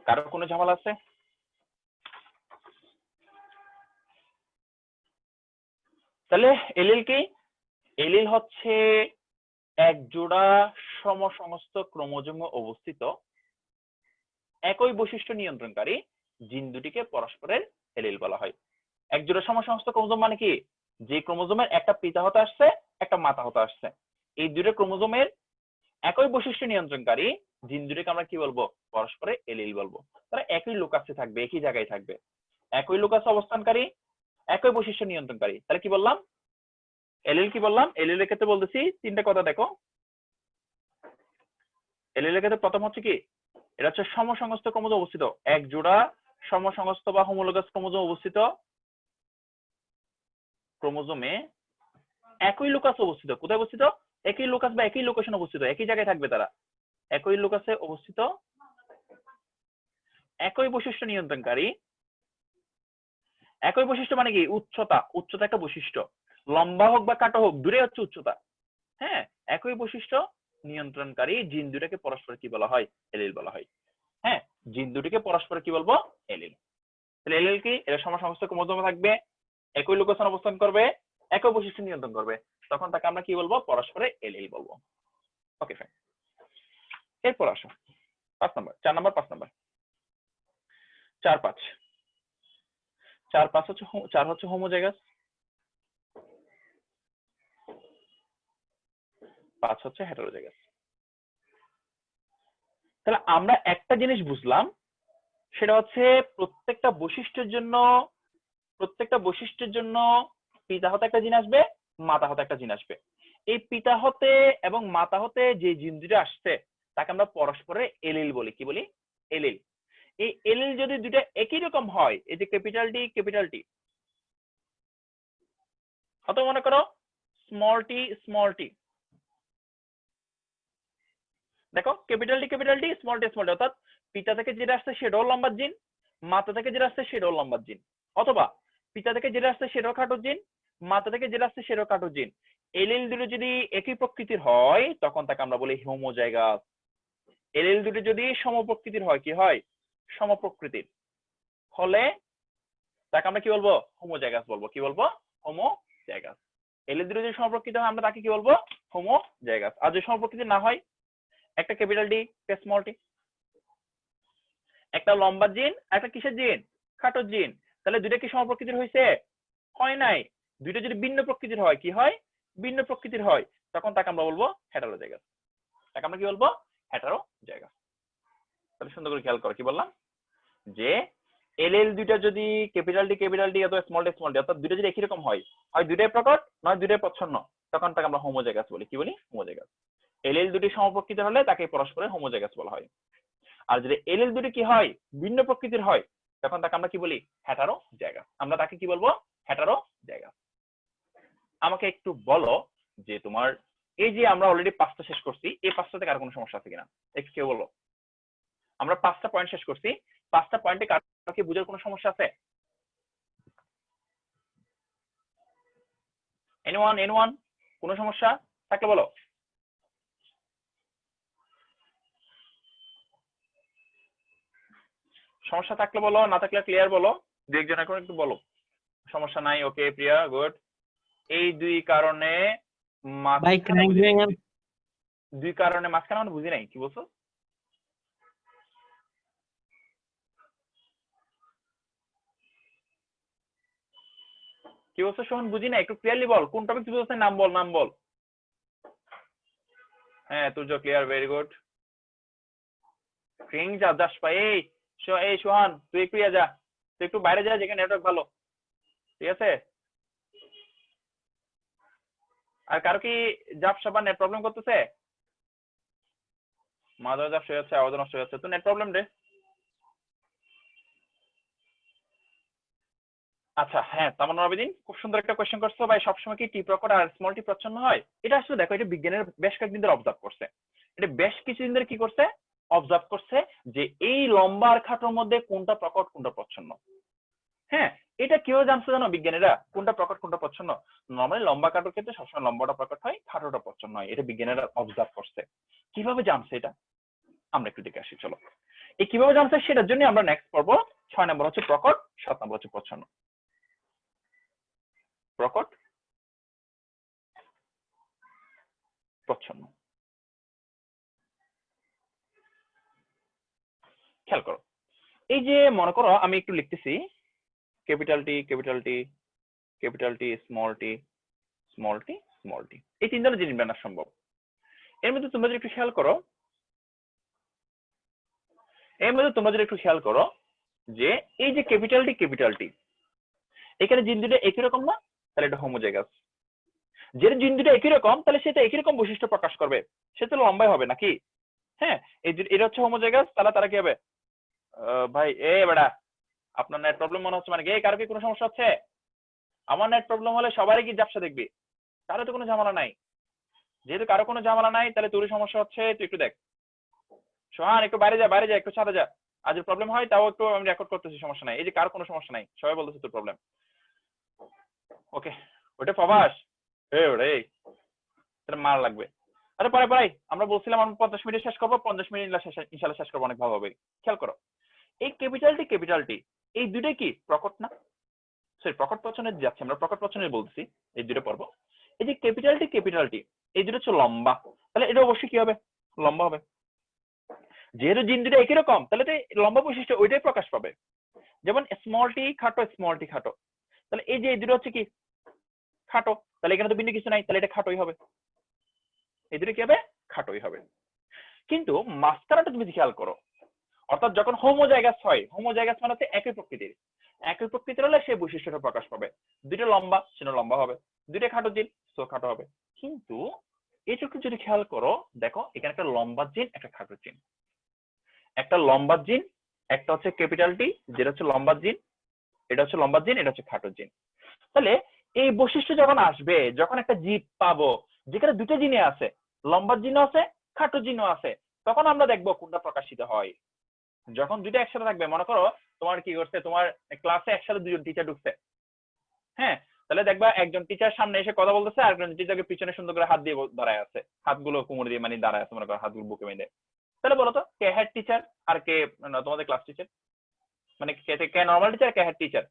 কারো কোনো ঝামেলা আছে? তাহলে এলিল কি? এলিল হচ্ছে এক জোড়া সমসংস্থ ক্রোমোজোমে অবস্থিত একই বৈশিষ্ট্য নিয়ন্ত্রণকারী জিন দুটিকে পরস্পরের এলিল বলা হয়। এক জোড়া সমসংস্থ ক্রোমোজোম মানে কি? যে ক্রোমোজোমের একটা পিতা হতে আসছে, একটা মাতা হতে আসছে, এই দুটো ক্রোমোজোমের একই বৈশিষ্ট্য নিয়ন্ত্রণকারী জিন দুটিকে আমরা কি বলবো? পরস্পরের এলিল বলবো। তারা একই লোকাসে থাকবে, একই জায়গায় থাকবে, একই লোকাসে অবস্থানকারী, একই বৈশিষ্ট্য নিয়ন্ত্রণকারী। তাহলে কি বললাম? এলিল কি বললাম? এলিল এর ক্ষেত্রে বলতেছি তিনটা কথা দেখো। এলিল এর ক্ষেত্রে প্রথম হচ্ছে কি? এটা হচ্ছে সমসংস্থ ক্রোমোজোম অবস্থিত, এক জোড়া সমসংস্থ বা হোমোলোগাস ক্রোমোজোম অবস্থিত ক্রোমোজোমে একই লোকাসে অবস্থিত। কোথায় অবস্থিত? একই লোকাস বা একই লোকেশন অবস্থিত, একই জায়গায় থাকবে তারা, একই লোকাসে অবস্থিত, একই বৈশিষ্ট্য নিয়ন্ত্রণকারী। একই বৈশিষ্ট্য মানে কি? উচ্চতা, উচ্চতা একটা বৈশিষ্ট্য, লম্বা হোক বা কাটো হোক, দূরে হচ্ছে উচ্চতা। হ্যাঁ, একই বৈশিষ্ট্য নিয়ন্ত্রণকারী জিন দুটাকে পরস্পর কি বলা হয়? এলিল বলা হয়। হ্যাঁ, জিন দুটিকে পরস্পর কি বলবো? এলিল। তাহলে এলিল কি? এরা সমসংস্থ ক্রোমোজোমে থাকবে, একই লোকেশন অবস্থান করবে, একই বৈশিষ্ট্য নিয়ন্ত্রণ করবে, তখন তাকে আমরা কি বলবো? পরস্পরে এলিল বলবো। Okay fine. এরপর আসো 5 নাম্বার, 4 নাম্বার 5 নাম্বার, 4 5 4 5 হচ্ছে 4 হচ্ছে হোমোজাইগাস, 5 হচ্ছে হেটারোজাইগাস। তাহলে আমরা একটা জিনিস বুঝলাম, সেটা হচ্ছে প্রত্যেকটা বৈশিষ্ট্যের জন্য পিতা হতে একটা জিন আসবে, মাতা হতে একটা জিন আসবে। এই পিতা হতে এবং মাতা হতে যে জিন দুটো আসছে তাকে আমরা পরস্পরের এলিল বলি। কি বলি? এলিল। এই এলিল যদি দুটো একই রকম হয়, এই যে ক্যাপিটাল টি, অথবা মনে করো স্মল টি, দেখো ক্যাপিটাল টি স্মল টি, অর্থাৎ পিতা থেকে যেটা আসছে সেটাও লম্বা জিন, মাতা থেকে যেটা আসছে সেটাও লম্বা জিন, অথবা পিতা থেকে যেটা আসছে সেটাও খাটো জিন, মাতা থেকে যেটা আসছে সেটাও খাটো জিন। এলিল দুটো যদি একই প্রকৃতির হয় তখন তাকে আমরা বলি হোমোজাইগাস। এলিল দুটো যদি সমপ্রকৃতির হয়, কি হয়? সমপ্রকৃতির হলে তাকে আমরা কি বলবো? হোমোজাইগাস বলবো। কি বলবো? হোমোজাইগাস। এলিল দুটো যদি সমপ্রকৃতি হয় আমরা তাকে কি বলবো? হোমোজাইগাস। আর যদি সমপ্রকৃতি না হয়, একটা ক্যাপিটাল টি, একটা স্মল টি, একটা লম্বা জিন, একটা কিসের জিন? খাটো জিন, তাহলে দুইটা কি সমপ্রকৃতির হয়েছে? হয় নাই। দুইটা যদি ভিন্ন প্রকৃতির হয়, কি হয়? ভিন্ন প্রকৃতির হয়, তখন তাকে আমরা বলবো হেটারোজাইগাস। তাকে আমরা কি বলবো? হেটারোজাইগাস। তাহলে সুন্দর করে খেয়াল করো কি বললাম, যে এলএল দুইটা যদি ক্যাপিটাল টি অথবা স্মল টি অর্থাৎ দুইটা যদি একই রকম হয়, হয় দুইটাই প্রকট নয় দুইটাই প্রচ্ছন্ন, তখন তাকে আমরা হোমোজাইগাস বলি। কি বলি? হোমোজাইগাস। এলএল দুটি সমপ্রকৃতির হলে তাকে পরস্পরের হোমোজাইগাস বলা হয়। আর যদি এলএল দুটি কি হয়? ভিন্ন প্রকৃতির হয়, তখন তাকে আমরা কি বলি? হেটারোজাইগাস। আমরা তাকে কি বলবো? হেটারোজাইগাস। আমাকে একটু বলো যে তোমার এই যে আমরা অলরেডি 5টা শেষ করছি, এই 5টা থেকে আর কোনো সমস্যা আছে কিনা একটু কেউ বলো। আমরা 5টা পয়েন্ট শেষ করছি, 5টা পয়েন্টে কারো কি বুঝার কোনো সমস্যা আছে? এনিওয়ান কোনো সমস্যা থাকলে বলো। সমস্যা থাকলে বলো, না থাকলে ক্লিয়ার বলো। দু একজন এখন একটু বলো সমস্যা নাই। ওকে প্রিয়া, গুড। এই দুই কারণে মাঝখানে মানে বুঝি নাই কি বলছো? কি বলছো সোহন? বুঝি না, একটু ক্লিয়ারলি বল কোন টপিক বুঝতে? নাম বল। হ্যাঁ Turya clear, very good. Screen যাস পাই। এই সোহান তুই একটু যা, তুই একটু বাইরে যা যেখানে নেটওয়ার্ক ভালো, ঠিক আছে? আর কারো কি জাপসা বা নেট প্রবলেম করতেছে? মাদার জাপসা হয়ে যাচ্ছে, আওয়াজ নষ্ট হয়ে যাচ্ছে, তো নেট প্রবলেম রে। আচ্ছা হ্যাঁ, তামান্না আবেদিন খুব সুন্দর একটা কোয়েশ্চেন করছো ভাই। সবসময় কি টি প্রকট আর স্মল টি প্রচ্ছন্ন হয়? এটা আসলে দেখো, এটা বিজ্ঞানের বেশ কয়েকদিন ধরে অবজার্ভ করছে, এটা বেশ কিছুদিন ধরে কি করছে? অবজার্ভ করছে যে এই লম্বা আর খাটোর মধ্যে কোনটা প্রকট কোনটা প্রচ্ছন্ন। হ্যাঁ, এটা কিভাবে জানছে জানো বিজ্ঞানীরা কোনটা প্রকট কোনটা প্রচ্ছন্ন? নর্মালি লম্বা কাটোর ক্ষেত্রে সবসময় লম্বাটা প্রকট হয়, খাটোটা প্রচ্ছন্ন হয়। এটা বিজ্ঞানীরা অবজার্ভ করছে। কিভাবে জানছে এটা আমরা একটু দেখে আসি চলো। এই কিভাবে জানছে সেটার জন্য আমরা নেক্সট পড়বো। 6 নম্বর হচ্ছে প্রকট, 7 নম্বর হচ্ছে প্রচ্ছন্ন। প্রকট প্রচ্ছন্ন, খেয়াল করো। এই যে মনে করো আমি একটু লিখতেছি ক্যাপিটাল টি স্মল টি, এই তিন ধরনের জিনিস বানানো সম্ভব। এর মধ্যে তোমরা যদি একটু খেয়াল করো, যে এই যে ক্যাপিটাল টি এখানে জিন দুটো একই রকম না, তাহলে এটা হোমোজাইগাস। যে জিন দুটো একই রকম তাহলে সেটা একই রকম বৈশিষ্ট্য প্রকাশ করবে, সে তো লম্বাই হবে নাকি? হ্যাঁ, এটা হচ্ছে হোমোজাইগাস। তাহলে তারা কি হবে? ভাই বেটা আপনার নেট প্রবলেম মনে হচ্ছে, মানে কি কারো কি কোনো সমস্যা হচ্ছে? আমার নেট প্রবলেম হলে সবারই কি ঝাপসা দেখবি? কারো তো কোনো ঝামেলা নাই। যেহেতু কারো কোনো ঝামেলা নাই, তাহলে তোরই সমস্যা হচ্ছে। তুই একটু দেখ সোহান, একটু বাইরে যা, একটু ছাদে যা। আর যদি প্রবলেম হয় তাও একটু আমি রেকর্ড করতেছি, সমস্যা নাই। এই যে কারো কোনো সমস্যা নাই, সবাই বলতেছে তোর প্রবলেম। ওকে, ওটা প্রবাস ওরে এটা মার লাগবে। আচ্ছা পরে আমরা বলছিলাম আমরা 50 মিনিট শেষ করবো, 50 মিনিট ইনশাল্লাহ শেষ করবো, অনেক ভালো হবে। খেয়াল করো, এই ক্যাপিটাল টি এই দুটোই কি প্রকট না? সরি, প্রকট প্রচ্ছন্নে যাচ্ছে, আমরা প্রকট প্রচ্ছন্নে বলছি এই দুটো পর্ব। এই যে ক্যাপিটাল টি এই দুটো হচ্ছে লম্বা, তাহলে এটা অবশ্যই কি হবে? লম্বা হবে। যেহেতু জিন দুটো একই রকম, তাহলে তো লম্বা বৈশিষ্ট্য ওইটাই প্রকাশ পাবে। যেমন স্মল টি খাটো, তাহলে এই যে এই দুটো হচ্ছে কি খাটো, তাহলে এখানে তো ভিন্ন কিছু নাই, তাহলে এটা খাটোই হবে। এই দুটো কি হবে? খাটোই হবে। কিন্তু মাঝখানেটা তুমি খেয়াল করো, অর্থাৎ যখন হোমোজাইগাস হয়, হোমোজাইগাস মানে হচ্ছে একই প্রকৃতির, একই প্রকৃতির হলে সেই বৈশিষ্ট্যটা প্রকাশ পাবে। দুটো লম্বা, সেটা লম্বা হবে। দুটো খাটো জিন, সো খাটো হবে। কিন্তু এইটুকু যদি খেয়াল করো, দেখো এখানে একটা লম্বা জিন, একটা খাটো জিন। একটা লম্বা জিন, একটা হচ্ছে ক্যাপিটাল টি, যেটা হচ্ছে লম্বা জিন, এটা হচ্ছে লম্বা জিন, এটা হচ্ছে খাটো জিন। তাহলে এই বৈশিষ্ট্য যখন আসবে, যখন একটা জীব পাবো যেখানে দুটো জিনে আছে, লম্বা জিনও আছে, খাটো জিনও আছে, তখন আমরা দেখবো কোনটা প্রকাশিত হয়। যখন দুইটা একসাথে থাকবে, মনে করো তোমার কি করছে, তোমার ক্লাসে একসাথে দুজন টিচার ঢুকছে, হ্যাঁ, তাহলে দেখবা একজন টিচার সামনে এসে কথা বলতেছে, আর একজন টিচারকে পিছনে সুন্দর করে হাত দিয়ে দাঁড়ায় আছে, হাতগুলো কোমর দিয়ে মানে দাঁড়ায় আছে, মনে করো হাতগুলো বুকে বেঁধে। তাহলে বলো তো কে হেড টিচার আর কে তোমাদের ক্লাস টিচার? মানে কে নর্মাল টিচার, কে হেড টিচার?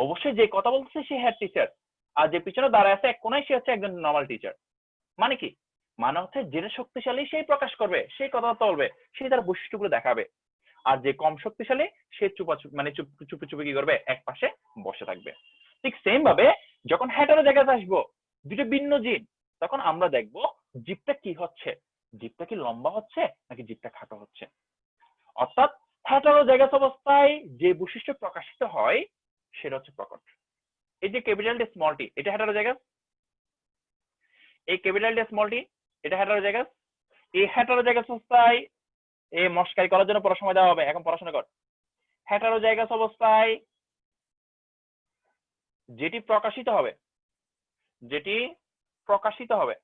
অবশ্যই যে কথা বলতেছে সে হেড টিচার, আর যে পিছনে দাঁড়ায় আছে এক কোনায় সে হচ্ছে একজন নর্মাল টিচার। মানে কি? মানে হচ্ছে যে শক্তিশালী সেই প্রকাশ করবে, সেই কথাবার্তা বলবে, সেই তার বৈশিষ্ট্যগুলো দেখাবে। আর যে কম শক্তিশালী সে মানে চুপি চুপি কি করবে, এক পাশে বসে থাকবে। ঠিক সেম ভাবে যখন হেটারো জায়গাতে আসবো, দুটো ভিন্ন জিন, তখন আমরা দেখবো জিভটা কি হচ্ছে, জিভটা কি লম্বা হচ্ছে নাকি জিভটা খাটো হচ্ছে। অর্থাৎ হেটারো জায়গাস অবস্থায় যে বৈশিষ্ট্য প্রকাশিত হয় সেটা হচ্ছে প্রকট। এই যে ক্যাপিটাল টি স্মল টি, এটা হেটারো জায়গাস। এই ক্যাপিটাল টি স্মল টি, এটা হেটারো জায়গাস। এই হেটারো জায়গাস অবস্থায় এই মস্কারি করার জন্য পড়ার সময় দেওয়া হবে, এখন পড়াশোনা কর। হেটারো জায়গাস অবস্থায় যেটি প্রকাশিত হবে, যেটি প্রকাশিত হবে,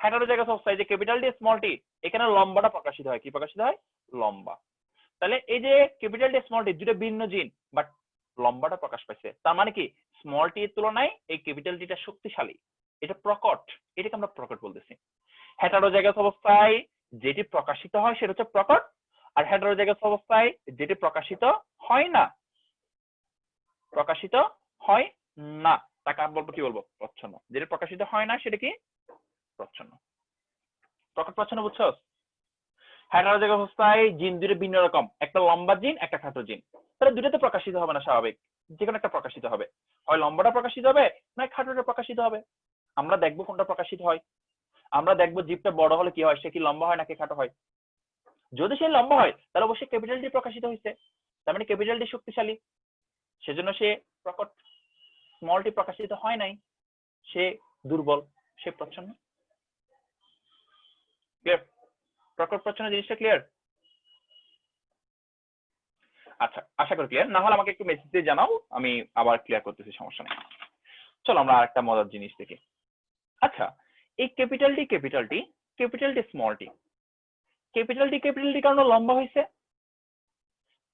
হেটারো জায়গাস অবস্থায় যে ক্যাপিটাল টি স্মল টি, এখানে লম্বাটা প্রকাশিত হয়। কি প্রকাশিত হয়? লম্বা। তাহলে এই যে ক্যাপিটাল টি স্মল টি দুটো ভিন্ন জিন, বাট লম্বাটা প্রকাশ পাইছে, তার মানে কি স্মল টি এর তুলনায় এই ক্যাপিটাল টিটা শক্তিশালী, এটা প্রকট, এটাকে আমরা প্রকট বলতেছি। হেটারো জায়গাস অবস্থায় যেটি প্রকাশিত হয় সেটা হচ্ছে প্রকট, আর হেটারো জায়গাস অবস্থায় যেটি প্রকাশিত হয় না, প্রকাশিত হয় না, তাকে আমি বলবো, কি বলবো, প্রচ্ছন্ন। যেটা প্রকাশিত হয় না সেটা কি? প্রচ্ছন্ন। প্রকট প্রচ্ছন্ন, বুঝছো? হেটারো জায়গাস অবস্থায় জিন দুটো ভিন্ন রকম, একটা লম্বা জিন, একটা খাটো জিন। তাহলে দুটোতে প্রকাশিত হবে না, স্বাভাবিক, যে কোনো একটা প্রকাশিত হবে, হয় লম্বাটা প্রকাশিত হবে না খাটোটা প্রকাশিত হবে। আমরা দেখবো কোনটা প্রকাশিত হয়। আমরা দেখবো জিভটা বড় হলে কি হয়, সে কি লম্বা হয় নাকি খাটো হয়। যদি সে লম্বা হয় তাহলে অবশ্যই ক্যাপিটাল টি প্রকাশিত হয়েছে, তার মানে ক্যাপিটাল টি শক্তিশালী, সেজন্য সে প্রকট। স্মল টি প্রকাশিত হয় নাই, সে দুর্বল, সে প্রচ্ছন্ন। ক্লিয়ার? প্রকট প্রচ্ছন্ন জিনিসটা ক্লিয়ার? আচ্ছা, আশা করি ক্লিয়ার। না হলে আমাকে একটু মেসেজ দিয়ে জানাও, আমি আবার ক্লিয়ার করতেছি, সমস্যা নেই। চলো আমরা আরেকটা মজার জিনিস দেখি। আচ্ছা, এই capital T capital T, capital T small T, capital T কারণ লম্বা হয়েছে,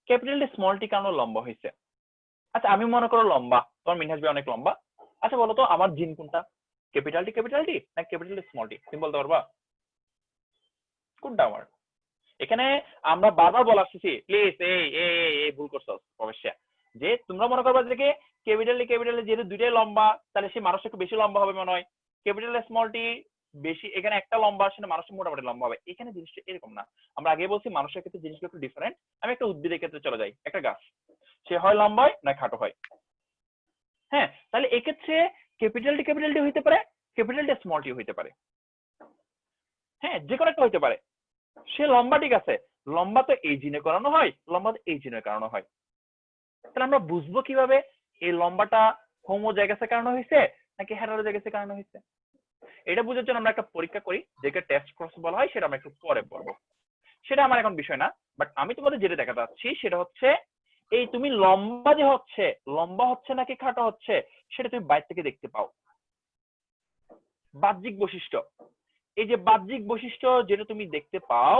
ক্যাপিটাল টি স্মল টি কারণ লম্বা হয়েছে। আচ্ছা, আমি মনে করো লম্বা, তোমার মিনহাজ ভাই অনেক লম্বা। আচ্ছা বলো তো আমার জিন কোনটা, ক্যাপিটাল টি না ক্যাপিটাল টি স্মল টি? তুমি বলতে পারবা কোনটা আমার? এখানে আমরা বারবার বলা আসতেছি, প্লিজ এই ভুল করছো অবশ্যই, যে তোমরা মনে করবা যে ক্যাপিটাল যেহেতু দুইটাই লম্বা, তাহলে সে মানুষ একটু বেশি লম্বা হবে মনে হয়। ক্যাপিটাল স্মল টি বেশি, এখানে একটা লম্বা, সেটা মানুষের মোটামুটি লম্বা হবে। এখানে জিনিসটা এরকম না। আমরা আগে বলছি মানুষের ক্ষেত্রে জিনিসগুলো একটু ডিফারেন্ট। আমি একটা উদ্ভিদের ক্ষেত্রে চলে যাই, একটা গাছ, সে হয় লম্বা হয় না খাটো হয়। হ্যাঁ, তাহলে এক্ষেত্রে ক্যাপিটাল টি হইতে পারে, ক্যাপিটাল টি স্মল টি হইতে পারে। হ্যাঁ, যে কোনো একটা হইতে পারে। সে লম্বা, ঠিক আছে, লম্বা তো এই জিনে করানো হয়, লম্বা তো এই জিনে করানো হয়। তাহলে আমরা বুঝবো কিভাবে এই লম্বাটা হোমোজাইগাসের কারণে হয়েছে নাকি হেটারোজাইগাসের কারণে হয়েছে? এটা বোঝার জন্য আমরা একটা পরীক্ষা করি, যেটা টেস্ট ক্রস বলা হয়, সেটা আমরা একটু পরে পড়বো, সেটা আমার এখন বিষয় না। বাট আমি তোমাদের যেটা দেখাতে চাচ্ছি সেটা হচ্ছে, এই তুমি লম্বা যে হচ্ছে, লম্বা হচ্ছে নাকি খাটো হচ্ছে, সেটা তুমি বাইরে থেকে দেখতে পাও। বাহ্যিক বৈশিষ্ট্য, এই যে বাহ্যিক বৈশিষ্ট্য যেটা তুমি দেখতে পাও,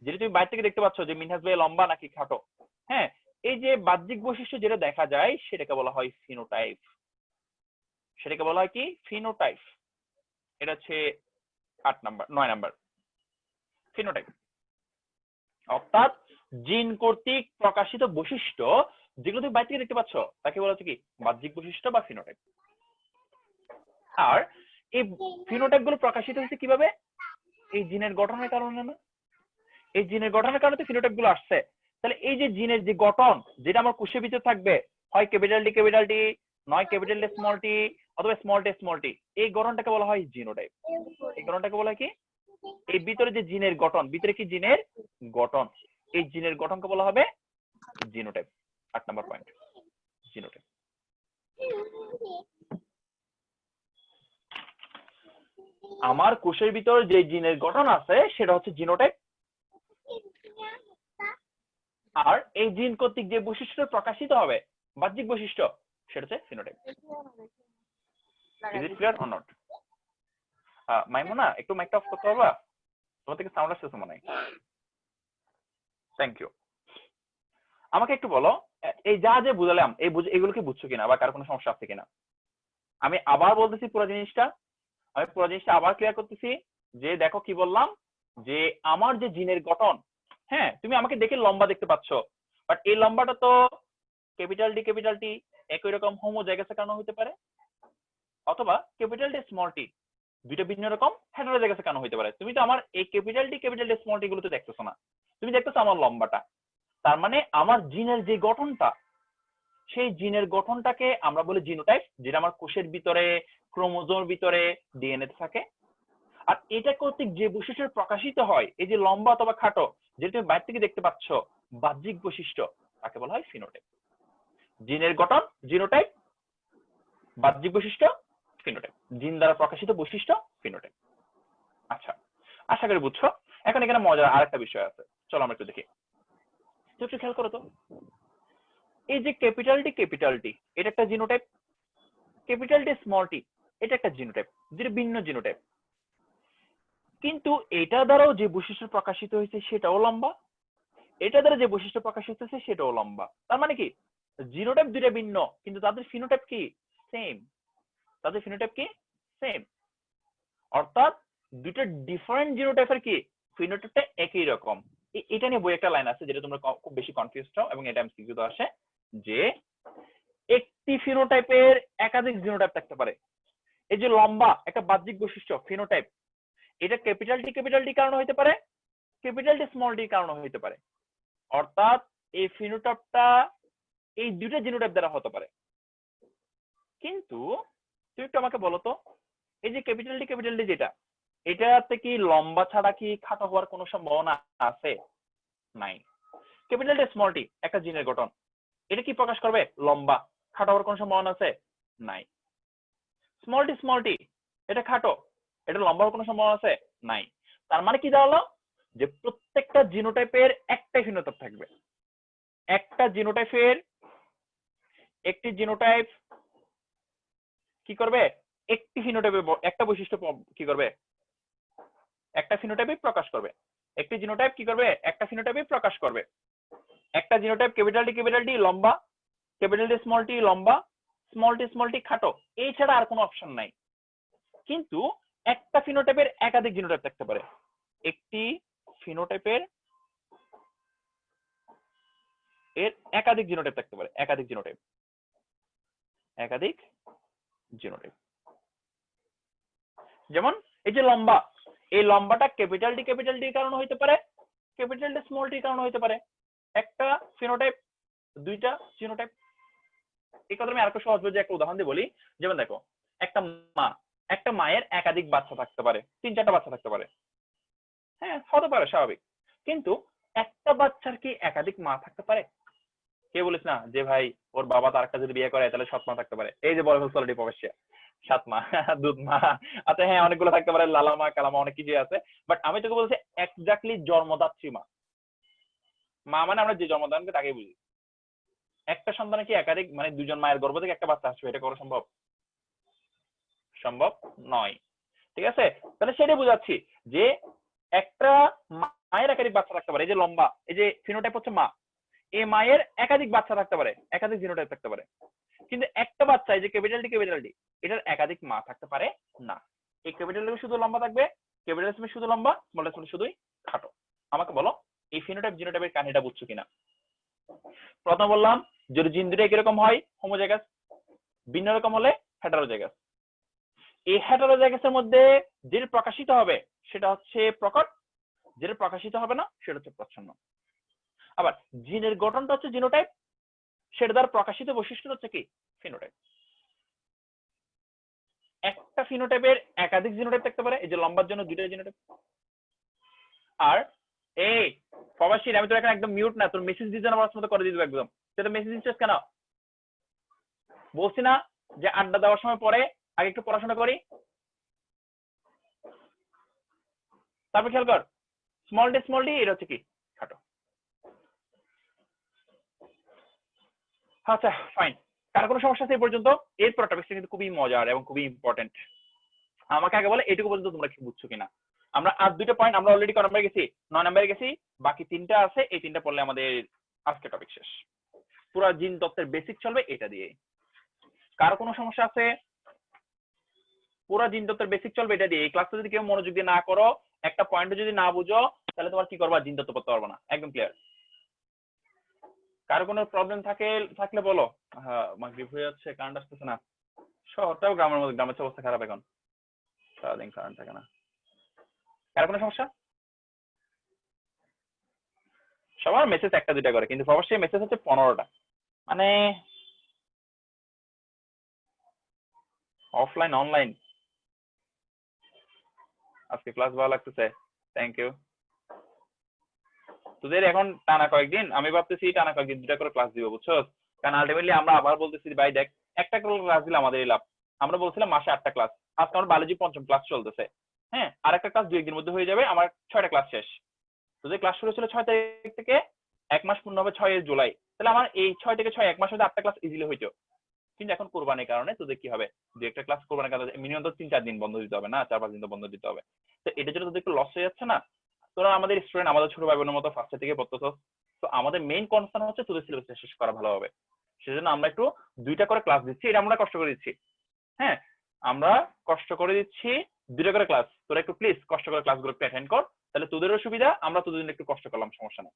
যেটা তুমি বাইরে থেকে দেখতে পাচ্ছ যে মিনহাজ ভাই লম্বা নাকি খাটো, হ্যাঁ, এই যে বাহ্যিক বৈশিষ্ট্য যেটা দেখা যায় সেটাকে বলা হয় ফিনোটাইপ। সেটাকে বলা হয় কি? ফিনোটাইপ। এটা হচ্ছে 9 নাম্বার, ফিনোটাইপ। অর্থাৎ জিন কর্তৃক প্রকাশিত বৈশিষ্ট্য যেগুলো তুমি বাইরে থেকে দেখতে পাচ্ছ তাকে বলা হচ্ছে কি? বাহ্যিক বৈশিষ্ট্য বা ফিনোটাইপ। আর এই ফিনোটাইপ গুলো প্রকাশিত হচ্ছে কিভাবে? এই জিনের গঠনের কারণে না? এই জিনের গঠনের কারণে তো ফিনোটাইপ গুলো আসছে। তাহলে এই যে জিনের যে গঠন, যেটা আমার কোষের ভিতরে থাকবে, হয় ক্যাপিটাল টি নয় ক্যাপিটাল টি স্মল টি অথবা স্মল টি, এই গঠনটাকে বলা হয় জিনোটাইপ। এই গঠনটাকে বলা হয় কি? এই ভিতরে যে জিনের গঠন, ভিতরে কি জিনের গঠন, এই জিনের গঠনকে বলা হবে জিনোটাইপ। 8 নম্বর পয়েন্ট, জিনোটাইপ। আমার কোষের ভিতর যে জিনের গঠন আছে সেটা হচ্ছে জিনোটাইপ, আর এই জিন কর্তৃক যে বৈশিষ্ট্য প্রকাশিত হবে, বাহ্যিক বৈশিষ্ট্য, সেটা হচ্ছে phenotype. Is it clear or not? Maimuna, একটু মাইকটা অফ করতে পারবা? তোমার থেকে সাউন্ড আসছে মনে হয়। Thank you. আমাকে একটু বলো, এই যা যে বুঝালাম এগুলো কি বুঝছো কিনা, বা কার কোনো সমস্যা আছে কিনা? আমি আবার বলতেছি পুরো জিনিসটা, আবার ক্লিয়ার করতেছি যে দেখো কি বললাম, যে আমার যে জিনের গঠন, হ্যাঁ তুমি আমাকে দেখে লম্বা দেখতে পাচ্ছ, বাট এই লম্বাটা তো ক্যাপিটাল টি একই রকম হোমোজাইগাসের কারণে হতে পারে, অথবা ক্যাপিটাল টি স্মল টি দুইটা ভিন্ন রকম হেটারোজাইগাসের কারণে হতে পারে। তুমি তো আমার এই ক্যাপিটাল টি স্মল টি গুলো তো দেখতেছো না, তুমি দেখতেছো আমার লম্বাটা। তার মানে আমার জিনের যে গঠনটা, সেই জিনের গঠনটাকে আমরা বলি জিনোটাইপ, যেটা আমার কোষের ভিতরে, ক্রোমোজোমের ভিতরে, ডিএনএ থাকে। আর এটা কর্তৃক যে বৈশিষ্ট্য প্রকাশিত হয়, এই যে লম্বা অথবা খাটো, যেটা তুমি বাইরে থেকে দেখতে পাচ্ছ, বাহ্যিক বৈশিষ্ট্য, তাকে বলা হয় ফিনোটাইপ। জিনের গঠন জিনোটাইপ, বাহ্যিক বৈশিষ্ট্য ফিনোটাইপ, জিন দ্বারা প্রকাশিত বৈশিষ্ট্য ফিনোটাইপ। আচ্ছা, আশা করি বুঝছো। এখন এখানে মজার আরেকটা বিষয় আছে, চলো আমরা একটু দেখি। একটু খেয়াল করো তো, এই যে ক্যাপিটাল টি এটা একটা জিনোটাইপ, ক্যাপিটাল টি স্মল টি এটা একটা জিনোটাইপ, যেটা ভিন্ন জিনোটাইপ। কিন্তু এটা দ্বারাও যে বৈশিষ্ট্য প্রকাশিত হয়েছে সেটাও লম্বা, এটা দ্বারা যে বৈশিষ্ট্য প্রকাশিত হয়েছে সেটাও লম্বা। তার মানে কি, জিনোটাইপ দুইটা ভিন্ন, কিন্তু তাদের ফিনোটাইপ কি সেম, তাদের ফিনোটাইপ কি সেম। অর্থাৎ দুইটা ডিফারেন্ট জিনোটাইপের কি ফিনোটাইপটা একই রকম। এটা নিয়ে বই একটা লাইন আছে যেটা তোমরা খুব বেশি কনফিউজড হও, এবং এটা এমসিকিউতে আসে, যে একটি ফিনোটাইপের একাধিক জিনোটাইপ থাকতে পারে। এই যে লম্বা একটা বাহ্যিক বৈশিষ্ট্য ফিনোটাইপ, এটা ক্যাপিটাল টি কারণে হইতে পারে, ক্যাপিটাল টি স্মল টি কারণে হইতে পারে। অর্থাৎ এই ফিনোটাইপটা এই দুইটা জিনোটাইপ দ্বারা হতে পারে। কিন্তু তুমি একটু আমাকে বলো তো, এই যে ক্যাপিটাল টি যেটা, এটাতে কি লম্বা ছাড়া কি খাটো হওয়ার কোনো সম্ভাবনা আছে? নাই। ক্যাপিটাল টি স্মল টি একটা জিনের গঠন, এটা কি প্রকাশ করবে লম্বা, খাটো হওয়ার কোনো সম্ভাবনা আছে? নাই। স্মল টি এটা খাটো, এটা লম্বা হওয়ার কোনো সম্ভাবনা আছে? নাই। তার মানে কি দাঁড়ালো, যে প্রত্যেকটা জিনোটাইপের একটাই ফিনোটাইপ থাকবে, একটা জিনোটাইপের একটি জিনোটাইপ কি করবে, একটি ফিনোটাইপে একটা বৈশিষ্ট্য কি করবে, একটা ফিনোটাইপে প্রকাশ করবে। একটি জিনোটাইপ কি করবে, একটা ফিনোটাইপে প্রকাশ করবে। একটা জিনোটাইপ ক্যাপিটাল টি লম্বা, ক্যাপিটাল টি লম্বা, স্মল টি খাটো, এই ছাড়া আর কোনো অপশন নাই। কিন্তু একটা ফিনোটাইপের একাধিক জিনোটাইপ থাকতে পারে, একটি ফিনোটাইপের এর একাধিক জিনোটাইপ থাকতে পারে, একাধিক জিনোটাইপ। যেমন এই যে লম্বা, এই লম্বাটা ক্যাপিটাল টি কারণে হইতে পারে, ক্যাপিটাল টি স্মল টি কারণে হইতে পারে। একটা ফিনোটাইপ দুইটা জিনোটাইপ। এই কথা আমি আরেকটু সহজ বুঝে একটা উদাহরণ দিয়ে বলি। যেমন দেখো, একটা মায়ের একাধিক বাচ্চা থাকতে পারে, 3-4টা বাচ্চা থাকতে পারে, হ্যাঁ হতে পারে স্বাভাবিক। কিন্তু একটা বাচ্চার কি একাধিক মা থাকতে পারে? কে বলিস না যে ভাই ওর বাবা তার একটা যদি বিয়ে করে তাহলে 7 মা থাকতে পারে, এই যে বড় ফেলসিটি প্রবেশিয়া 7 মা দুধ মা, আচ্ছা হ্যাঁ অনেকগুলো থাকতে পারে, লালা মা কালা মা অনেক কিছু আছে। বাট আমি তোকে বলছি এক্স্যাক্টলি জন্মদাত্রী মা, মানে আমরা যে জন্মদানকে তাকে বুঝি। একটা সন্তানে কি একাধিক, মানে দুজন মায়ের গর্ভ থেকে একটা বাচ্চা আসবে, এটা করা সম্ভব নয়। ঠিক আছে, তাহলে সেটাই বুঝাচ্ছি যে একটা মায়ের একাধিক বাচ্চা থাকতে পারে। এই যে লম্বা, এই যে ফিনোটাইপ হচ্ছে মা, এই মায়ের একাধিক বাচ্চা থাকতে পারে, একাধিক জিনোটাইপ থাকতে পারে। কিন্তু একটা বাচ্চা, এই যে ক্যাপিটাল টি এটার একাধিক মা থাকতে পারে না। এই ক্যাপিটাল শুধু লম্বা থাকবে, ক্যাপিটাল শুধু লম্বা, স্মল শুধুই খাটো। আমাকে বলো এই ফিনোটাইপ জিনোটাইপের কাহিনীটা বুঝছো কিনা? প্রথম বললাম যদি জিন দুটো একই রকম হয় হোমোজাইগাস, ভিন্ন রকম হলে হেটারোজাইগাস। এই হেটারোজাইগাসের মধ্যে যেটা প্রকাশিত হবে সেটা হচ্ছে প্রকট, যেটা প্রকাশিত হবে না সেটা হচ্ছে প্রচ্ছন্ন। আবার জিনের গঠনটা হচ্ছে জিনোটাইপ, সেটা দ্বারা প্রকাশিত বৈশিষ্ট্য হচ্ছে কি ফিনোটাইপ। একটা ফিনোটাইপের একাধিক জিনোটাইপ থাকতে পারে, এই যে লম্বার জন্য দুইটা জিনোটাইপ। আর এই প্রবাসী, আমি তোর এখন একদম মিউট না, তোর মেসেজ দিতে না মতো করে দিবি একদম। তুই মেসেজ দিচ্ছিস কেন? বলছি না যে আড্ডা দেওয়ার সময় পরে আগে একটু পড়াশোনা করি, তারপর খেয়াল কর। স্মল ডি এটা হচ্ছে কি? খাটো। আচ্ছা ফাইন, কার কোনো সমস্যা আছে এই পর্যন্ত? এরপর টপিকটা কিন্তু খুবই মজার এবং খুবই ইম্পর্টেন্ট। আমাকে আগে বলে এটুকু পর্যন্ত তোমরা কি বুঝছো কিনা। আমরা আর দুইটা পয়েন্ট আমরা অলরেডি কত নাম্বারে গেছি? 9 নাম্বারে গেছি। বাকি তিনটা আছে, এই তিনটা পড়লে আমাদের আজকে টপিক শেষ। পুরো জিন তত্ত্বের বেসিক চলবে এটা দিয়ে। কার কোনো সমস্যা আছে? পুরো জিন তত্ত্বের বেসিক চলবে এটা দিয়ে। এই ক্লাসটা যদি কেউ মনোযোগ দিয়ে না করো, একটা পয়েন্ট যদি না বুঝো, তাহলে তোমার কি করবা? জিন তত্ত্ব পড়তে পারবে না। একদম ক্লিয়ার। কারো কোনো প্রবলেম থাকলে বলো। হ্যাঁ, মাগরিব হয়ে যাচ্ছে, কারেন্ট আসতেছে না। শহরটাও গ্রামের মধ্যে, গ্রামের অবস্থা খারাপ এখন, সারাদিন কারেন্ট থাকে না। কারো কোনো সমস্যা? সবার মেসেজ একটা দুইটা করে, কিন্তু অবশ্যই মেসেজ হচ্ছে 15টা। মানে অফলাইন অনলাইন। আজকে ক্লাস ভালো লাগতেছে, থ্যাংক ইউ। তোদের এখন টানা কয়েকদিন, আমি ভাবতেছি টানা কয়েকদিন দুটা করে ক্লাস দিব, বুঝছো? কারণ আলটিমেটলি আমরা আবার বলতেছি ভাই দেখ, একটা করে ক্লাস দিলে আমাদেরই লাভ। আমরা বলছিলাম মাসে 8টা ক্লাস, আজকে আমার বায়োলজি 5ম ক্লাস চলতেছে। হ্যাঁ, আর একটা ক্লাস 2 একদিনের মধ্যে হয়ে যাবে, আমার 6টা ক্লাস শেষ। তোদের ক্লাস শুরু ছিল 6 তারিখ থেকে, এক মাস পূর্ণ হবে 6 জুলাই। তাহলে আমার এই 6 থেকে 6 এক মাস মধ্যে 8টা ক্লাস ইজিলি হইতো। কিন্তু এখন কোরবানির কারণে তোদের কি হবে, যে একটা ক্লাস কোরবানির কারণে মিনিমাম তো 3-4 দিন বন্ধ দিতে হবে না, 4-5 দিন তো বন্ধ দিতে হবে। তো এটার জন্য তোদের একটু লস হয়ে যাচ্ছে না? তোরা আমাদের স্টুডেন্ট, আমাদের ছোট ভাই বোনের মতো ফার্স্ট থেকে পড়তেছো। তো আমাদের মেইন কনসার্ন হচ্ছে তোদের সিলেবাসটা শেষ করা ভালো হবে। সেজন্য আমরা একটু 2টা করে ক্লাস দিচ্ছি, এটা আমরা কষ্ট করে দিচ্ছি। হ্যাঁ, আমরা কষ্ট করে দিচ্ছি 2টা করে ক্লাস। তোরা একটু প্লিজ কষ্ট করে ক্লাসগুলো একটু অ্যাটেন্ড কর, তাহলে তোদেরও সুবিধা, আমরা তোদের জন্য একটু কষ্ট করলাম, সমস্যা নেই।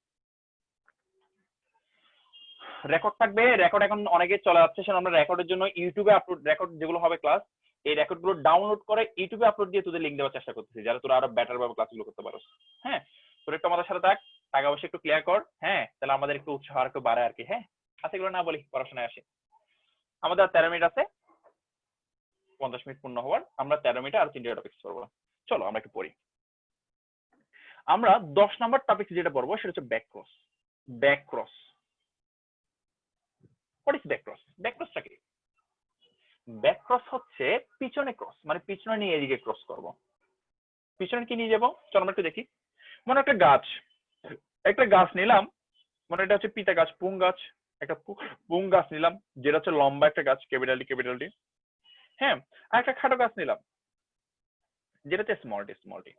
রেকর্ড থাকবে, রেকর্ড এখন অনেকে চলে যাচ্ছে, সেজন্য আমরা রেকর্ডের জন্য ইউটিউবে আপলোড, রেকর্ড যেগুলো হবে ক্লাস, এই রেকর্ড গুলো ডাউনলোড করে ইউটিউবে আপলোড দিয়ে তোদের লিঙ্ক দেওয়ার চেষ্টা করতেছি, যারা তোরা আরো বেটার ভাবে ক্লাসগুলো করতে পারো। হ্যাঁ, তোর একটু আমাদের সাথে থাক, টাকা অবশ্যই একটু ক্লিয়ার কর। হ্যাঁ, তাহলে আমাদের একটু উৎসাহ আর একটু বাড়ে আর কি। হ্যাঁ, আচ্ছা এগুলো না বলি, পড়াশোনায় আসি। আমাদের 13 মিনিট আছে, 50 মিনিট পূর্ণ হওয়ার। আমরা 13 মিনিটে আর 3টা টপিক করবো। চলো আমরা একটু পড়ি। আমরা 10 নাম্বার টপিক যেটা পড়বো সেটা হচ্ছে ব্যাকক্রস। ব্যাকক্রস, হোয়াট ইজ ব্যাকক্রস? ব্যাকক্রসটা কি? ব্যাকক্রস হচ্ছে পিছনে ক্রস, মানে পিছনে নিয়ে এদিকে ক্রস করব। পিছনে কি নিয়ে যাবো চলো আমরা একটু দেখি। মনে একটা গাছ নিলাম, মানে এটা হচ্ছে পিতা গাছ, পুং গাছ। একটা পুং গাছ নিলাম, যেটা হচ্ছে লম্বা একটা গাছ, ক্যাপিটাল ডি। হ্যাঁ, আর একটা খাটো গাছ নিলাম, যেটা হচ্ছে স্মল ডি।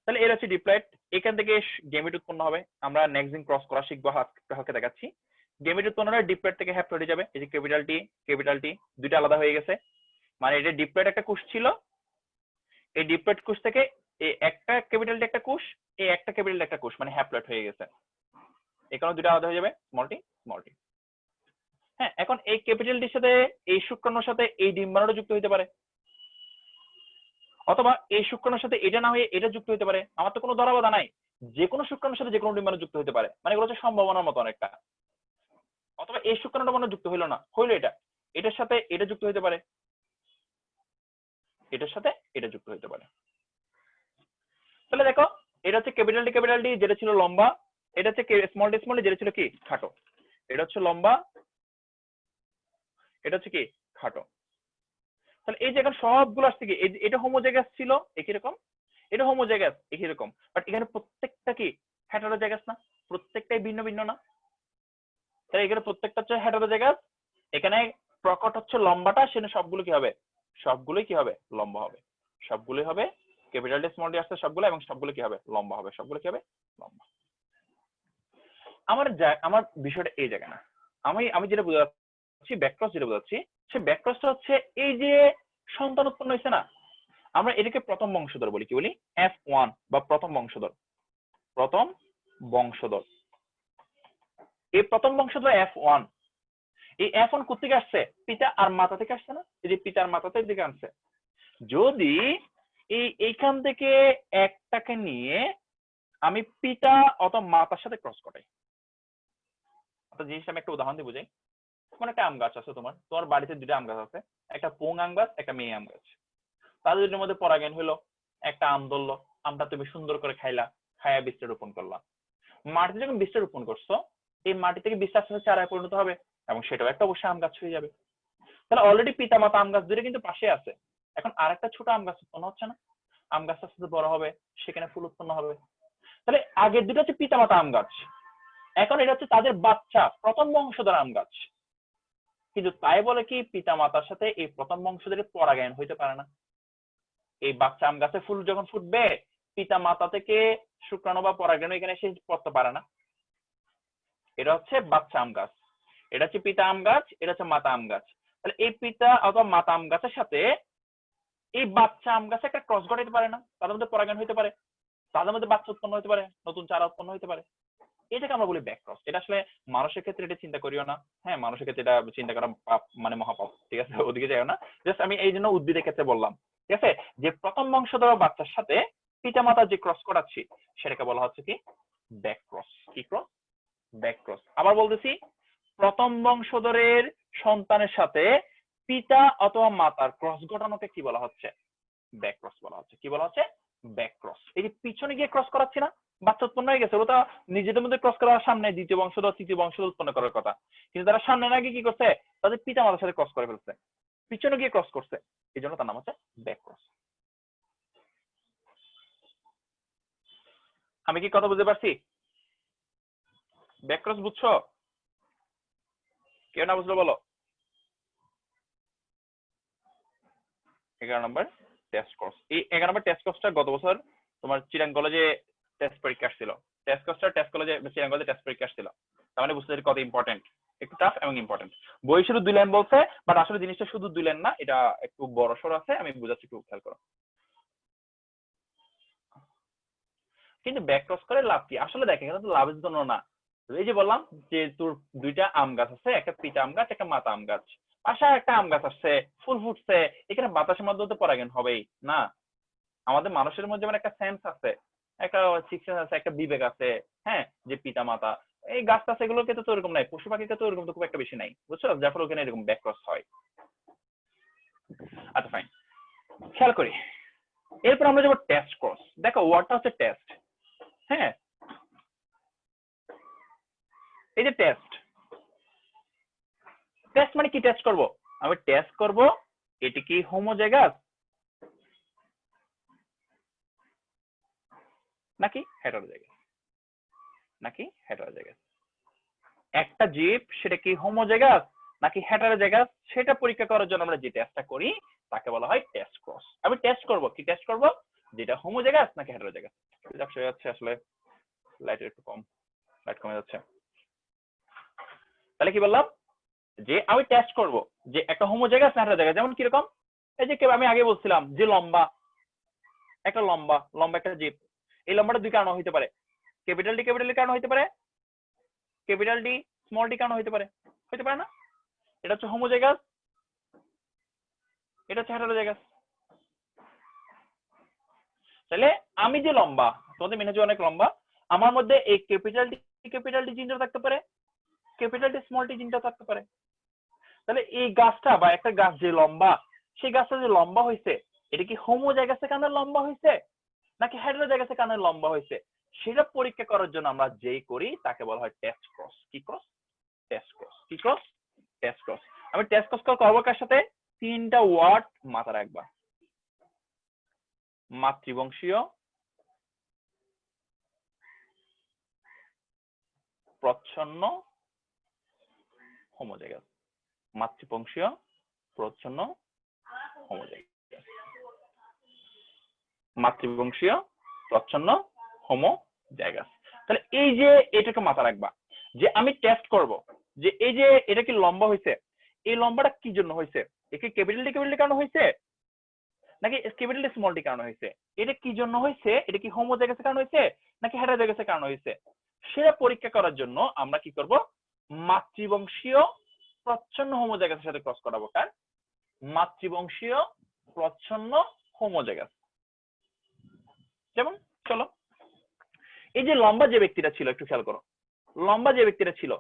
তাহলে এর হচ্ছে ডিপ্লয়েড, এখান থেকে গেমেট উৎপন্ন হবে। আমরা নেক্সট দিন ক্রস করা শিখবো, হালকা দেখাচ্ছি। গেমেট উৎপন্ন হলে ডিপ্লয়েড থেকে হ্যাপ্লয়েডে যাবে। এই যে ক্যাপিটাল টি দুইটা আলাদা হয়ে গেছে, মানে এটা ডিপ্লয়েড একটা কোষ ছিল, এই ডিপ্লয়েড কোষ থেকে এই একটা ক্যাপিটাল টি একটা কোষ, এই একটা ক্যাপিটাল একটা কোষ, মানে হ্যাপ্লয়েড হয়ে গেছে। এখানে দুইটা আলাদা হয়ে যাবে, স্মল টি। হ্যাঁ, এখন এই ক্যাপিটাল টির সাথে এই শুক্রাণুর সাথে এই ডিম্বাণুটা যুক্ত হতে পারে, অথবা এই শুক্রাণুর সাথে এটা না হয়ে এটা যুক্ত হতে পারে। আমার তো কোনো ধরা বাধা নাই, যে কোনো শুক্রাণুর সাথে যে কোনো ডিম্বাণু যুক্ত হতে পারে, মানে এগুলো হচ্ছে সম্ভাবনার মতো অনেকটা। অথবা এই শুক্রাণুটা মনে যুক্ত হইলো না, হইলো এটার সাথে এটা যুক্ত হতে পারে, এটার সাথে এটা যুক্ত হতে পারে। তাহলে দেখো, এটা হচ্ছে ক্যাপিটাল ডি যেটা ছিল লম্বা, এটা হচ্ছে স্মল ডি যেটা ছিল কি খাটো। এটা হচ্ছে লম্বা, এটা হচ্ছে কি খাটো। তাহলে এই যে এখন সবগুলো আসছে কি, এটা হোমোজাইগাস ছিল একই রকম, এটা হোমোজাইগাস একই রকম, বাট এখানে প্রত্যেকটা কি হেটারোজাইগাস না, প্রত্যেকটাই ভিন্ন ভিন্ন না। তাহলে এখানে প্রত্যেকটা হচ্ছে হেটারোজাইগাস, এখানে প্রকট হচ্ছে লম্বাটা, সেখানে সবগুলো কি হবে, সবগুলোই কি হবে, লম্বা হবে। সবগুলোই হবে ক্যাপিটাল ডি স্মল ডি আসছে সবগুলো, এবং সবগুলো কি হবে, লম্বা হবে। সবগুলো কি হবে, লম্বা। আমার বিষয়টা এই জায়গা না, আমি যেটা বোঝাচ্ছি, ব্যাকক্রস যেটা বোঝাচ্ছি, সে ব্যাকক্রসটা হচ্ছে এই যে সন্তান উৎপন্ন হয়েছে না, আমরা এটাকে প্রথম বংশধর বলি। কি বলি? F1 বা প্রথম বংশধর। প্রথম বংশধর, এই প্রথম বংশধর F1। এই F1 কোথেকে আসছে? পিতা আর মাতা থেকে আসছে না? এই যে পিতার মাতাতে দিকে আনছে। যদি এইখান থেকে একটাকে নিয়ে আমি পিতা অথবা মাতার সাথে ক্রস করাই, অর্থাৎ জিনিসটা আমি একটা উদাহরণ দিয়ে বুঝাই। একটা আম গাছ আছে, তোমার বাড়িতে দুটো আম গাছ আছে, একটা পুং আম গাছ, একটা মেয়ে আম গাছ। তাদের দুটোর মধ্যে পরাগায়ন হলো, একটা আম ধরলো, আমটা তুমি সুন্দর করে খাইলা, খাইয়া বীজটা রোপণ করলা। মাটিতে যখন বীজটা রোপণ করছো, এই মাটি থেকে বীজটা আস্তে আস্তে চারায় পরিণত হবে এবং সেটাও একটা অবশ্যই আম গাছ হয়ে যাবে। তাহলে অলরেডি পিতা মাতা আম গাছ দুটো কিন্তু পাশে আছে। এখন আরেকটা ছোট আম গাছ উৎপন্ন হচ্ছে না? আম গাছ আস্তে আস্তে বড় হবে, সেখানে ফুল উৎপন্ন হবে। তাহলে আগের দুটো হচ্ছে পিতা মাতা আম গাছ, এখন এটা হচ্ছে তাদের বাচ্চা, প্রথম বংশধর আম গাছ। কিন্তু তাই বলে কি পিতা মাতার সাথে এই প্রথম বংশধরের পরাগায়ন হইতে পারে না? এই বাচ্চা আম গাছে ফুল যখন ফুটবে, পিতা মাতা থেকে শুক্রাণু বা পরাগায়ন এখানে এসে পড়তে পারে না। এটা হচ্ছে বাচ্চা আম গাছ, এটা হচ্ছে পিতা আম গাছ, এটা হচ্ছে মাতা আম গাছ। তাহলে এই পিতা অথবা মাতা আম গাছের সাথে এই বাচ্চা আম গাছে একটা ক্রস ঘটাইতে পারে না? তাদের মধ্যে পরাগায়ন হইতে পারে, তাদের মধ্যে বাচ্চা উৎপন্ন হতে পারে, নতুন চারা উৎপন্ন হতে পারে। এটাকে আমরা বলি ব্যাকক্রস। এটা আসলে মানুষের ক্ষেত্রে এটা চিন্তা করিও না। হ্যাঁ, মানুষের ক্ষেত্রে এটা চিন্তা করা পাপ, মহাপাপ। ঠিক আছে, ওদিকে যাইও না। জাস্ট আমি এই জন্য উদ্ভিদের ক্ষেত্রে বললাম। ঠিক আছে, যে প্রথম বংশধর বাচ্চার সাথে পিতা মাতা যে ক্রস করাচ্ছি সেটাকে বলা হচ্ছে কি ব্যাকক্রস। কি ক্রস? ব্যাকক্রস। আবার বলতেছি, প্রথম বংশধরের সন্তানের সাথে পিতা অথবা মাতার ক্রস ঘটানোকে কি বলা হচ্ছে? ব্যাকক্রস বলা হচ্ছে। কি বলা হচ্ছে? ব্যাকক্রস। এই যে পিছনে গিয়ে ক্রস করাচ্ছি না, বাচ্চা উৎপন্ন হয়ে গেছে, ওটা নিজেদের মধ্যে ক্রস করার সামনে দ্বিতীয় বংশধর তৃতীয় বংশধর উৎপন্ন করার কথা, কিন্তু তারা সামনে না গিয়ে কি করছে, তাদের পিতা মাতার সাথে ক্রস করে ফেলছে, পিছনে গিয়ে ক্রস করছে, এই জন্য তার নাম হচ্ছে ব্যাকক্রস। আমি কি কথা বুঝতে পারছি? ব্যাকক্রস বুঝছো? কেউ না বুঝলো বলো। 11 নম্বর টেস্ট কোর্স। এই 11 নম্বর টেস্ট কোর্সটা গত বছর তোমার চিরাং কলেজে টেস্ট পরীক্ষা আসছিল। টেস্ট কোর্সটা টেস্ট কলেজে চিরাং কলেজে টেস্ট পরীক্ষা আসছিল। তার মানে বুঝতে পারি কত ইম্পর্টেন্ট, একটু টাফ এবং ইম্পর্টেন্ট। বই শুধু 2 লাইন বলছে, বাট আসলে জিনিসটা শুধু 2 লাইন না, এটা একটু বড় সড় আছে, আমি বুঝাচ্ছি, একটু খেয়াল করো। কিন্তু ব্যাক ক্রস করে লাভ কি? আসলে দেখেন, এটা তো লাভের জন্য না। এই যে বললাম যে তোর দুইটা আম গাছ আছে, একটা পিতা আম গাছ, একটা মাতা আম গাছ, পাশে একটা আম গাছ আসছে, ফুল ফুটছে, এখানে বাতাসের মাধ্যমে তো পরাগায়ন হবেই না? আমাদের মানুষের মধ্যে যেমন একটা সেন্স আছে, একটা সিক্স সেন্স আছে, একটা বিবেক আছে, হ্যাঁ, যে পিতা মাতা, এই গাছ টাছ এগুলোকে তো এরকম নাই, পশু পাখিকে তো এরকম তো খুব একটা বেশি নাই, বুঝছো? যার ফলে ওখানে এরকম ব্যাকক্রস হয়। আচ্ছা ফাইন, খেয়াল করি। এরপর আমরা যাবো টেস্ট ক্রস। দেখো ওয়ার্ডটা হচ্ছে টেস্ট। হ্যাঁ, এই যে টেস্ট, টেস্ট মানে কি? টেস্ট করব, আমি টেস্ট করব এটি কি হোমোজাইগাস নাকি হেটারোজাইগাস, নাকি হেটারোজাইগাস। একটা জীব সেটা কি হোমোজাইগাস নাকি হেটারোজাইগাস, সেটা পরীক্ষা করার জন্য আমরা যে টেস্টটা করি তাকে বলা হয় টেস্ট ক্রস। আমি টেস্ট করব, কি টেস্ট করব, যেটা হোমোজাইগাস নাকি হেটারোজাইগাস। যাচ্ছে আসলে লাইটের একটু কম, লাইট কমে যাচ্ছে। তাহলে কি বললাম, যে আমি টেস্ট করব যে একটা হোমোজাইগাস না হেটারোজাইগাস। যেমন কিরকম, এই যে আমি আগে বলছিলাম যে লম্বা লম্বা একটা জীব, এই লম্বাটা দুই কারণে হইতে পারে। ক্যাপিটাল ডি কারণে হইতে পারে, ক্যাপিটাল ডি স্মল ডি কারণে হইতে পারে না? এটা হচ্ছে হোমোজাইগাস, এটা হচ্ছে হেটারোজাইগাস। তাহলে আমি যে লম্বা, তোমাদের মেনে যে অনেক লম্বা, আমার মধ্যে এই ক্যাপিটাল ডি জিনটা থাকতে পারে, ক্যাপিটাল ডি স্মল ডি জিনটা থাকতে পারে। তাহলে এই গাছটা বা একটা গাছ যে লম্বা, সেই গাছটা যে লম্বা হয়েছে, এটা কি হোমোজাইগাসের কারণে লম্বা হয়েছে নাকি হেটারোজাইগাসের কারণে লম্বা হয়েছে, সেটা পরীক্ষা করার জন্য আমরা যেই করি তাকে বলা হয় টেস্ট ক্রস। কি ক্রস? Test cross. কি ক্রস? Test cross. আমি টেস্ট ক্রস করবো কার সাথে? 3টা ওয়ার্ড মাথায় রাখবা, মাতৃবংশীয়, প্রচ্ছন্ন, হোমোজাইগাস। মাতৃবংশীয়, প্রচ্ছন্ন, হোমোজাইগাস। মাতৃবংশীয়, প্রচ্ছন্ন, হোমোজাইগাস। তাহলে এই যে এটাকে মাথা রাখবা, যে আমি টেস্ট করব যে এই যে এটা কি লম্বা হয়েছে, এই লম্বাটা কি জন্য হয়েছে, একে ক্যাপিটাল ডি কারণে হয়েছে নাকি ক্যাপিটাল ডি স্মল ডি কারণে হয়েছে, এটা কি জন্য হয়েছে, এটা কি হোমোজাইগাসের কারণে হয়েছে নাকি হেটারোজাইগাসের কারণে হয়েছে, সেটা পরীক্ষা করার জন্য আমরা কি করব, মাতৃবংশীয় প্রচ্ছন্ন হোমোজাইগাসের সাথে ক্রস করাবো। কার? মাতৃবংশীয় প্রচ্ছন্ন হোমোজাইগাস। যেমন চলো, এই যে লম্বা যে ব্যক্তিটা ছিল, একটু খেয়াল করো, লম্বা যে ব্যক্তিটা ছিল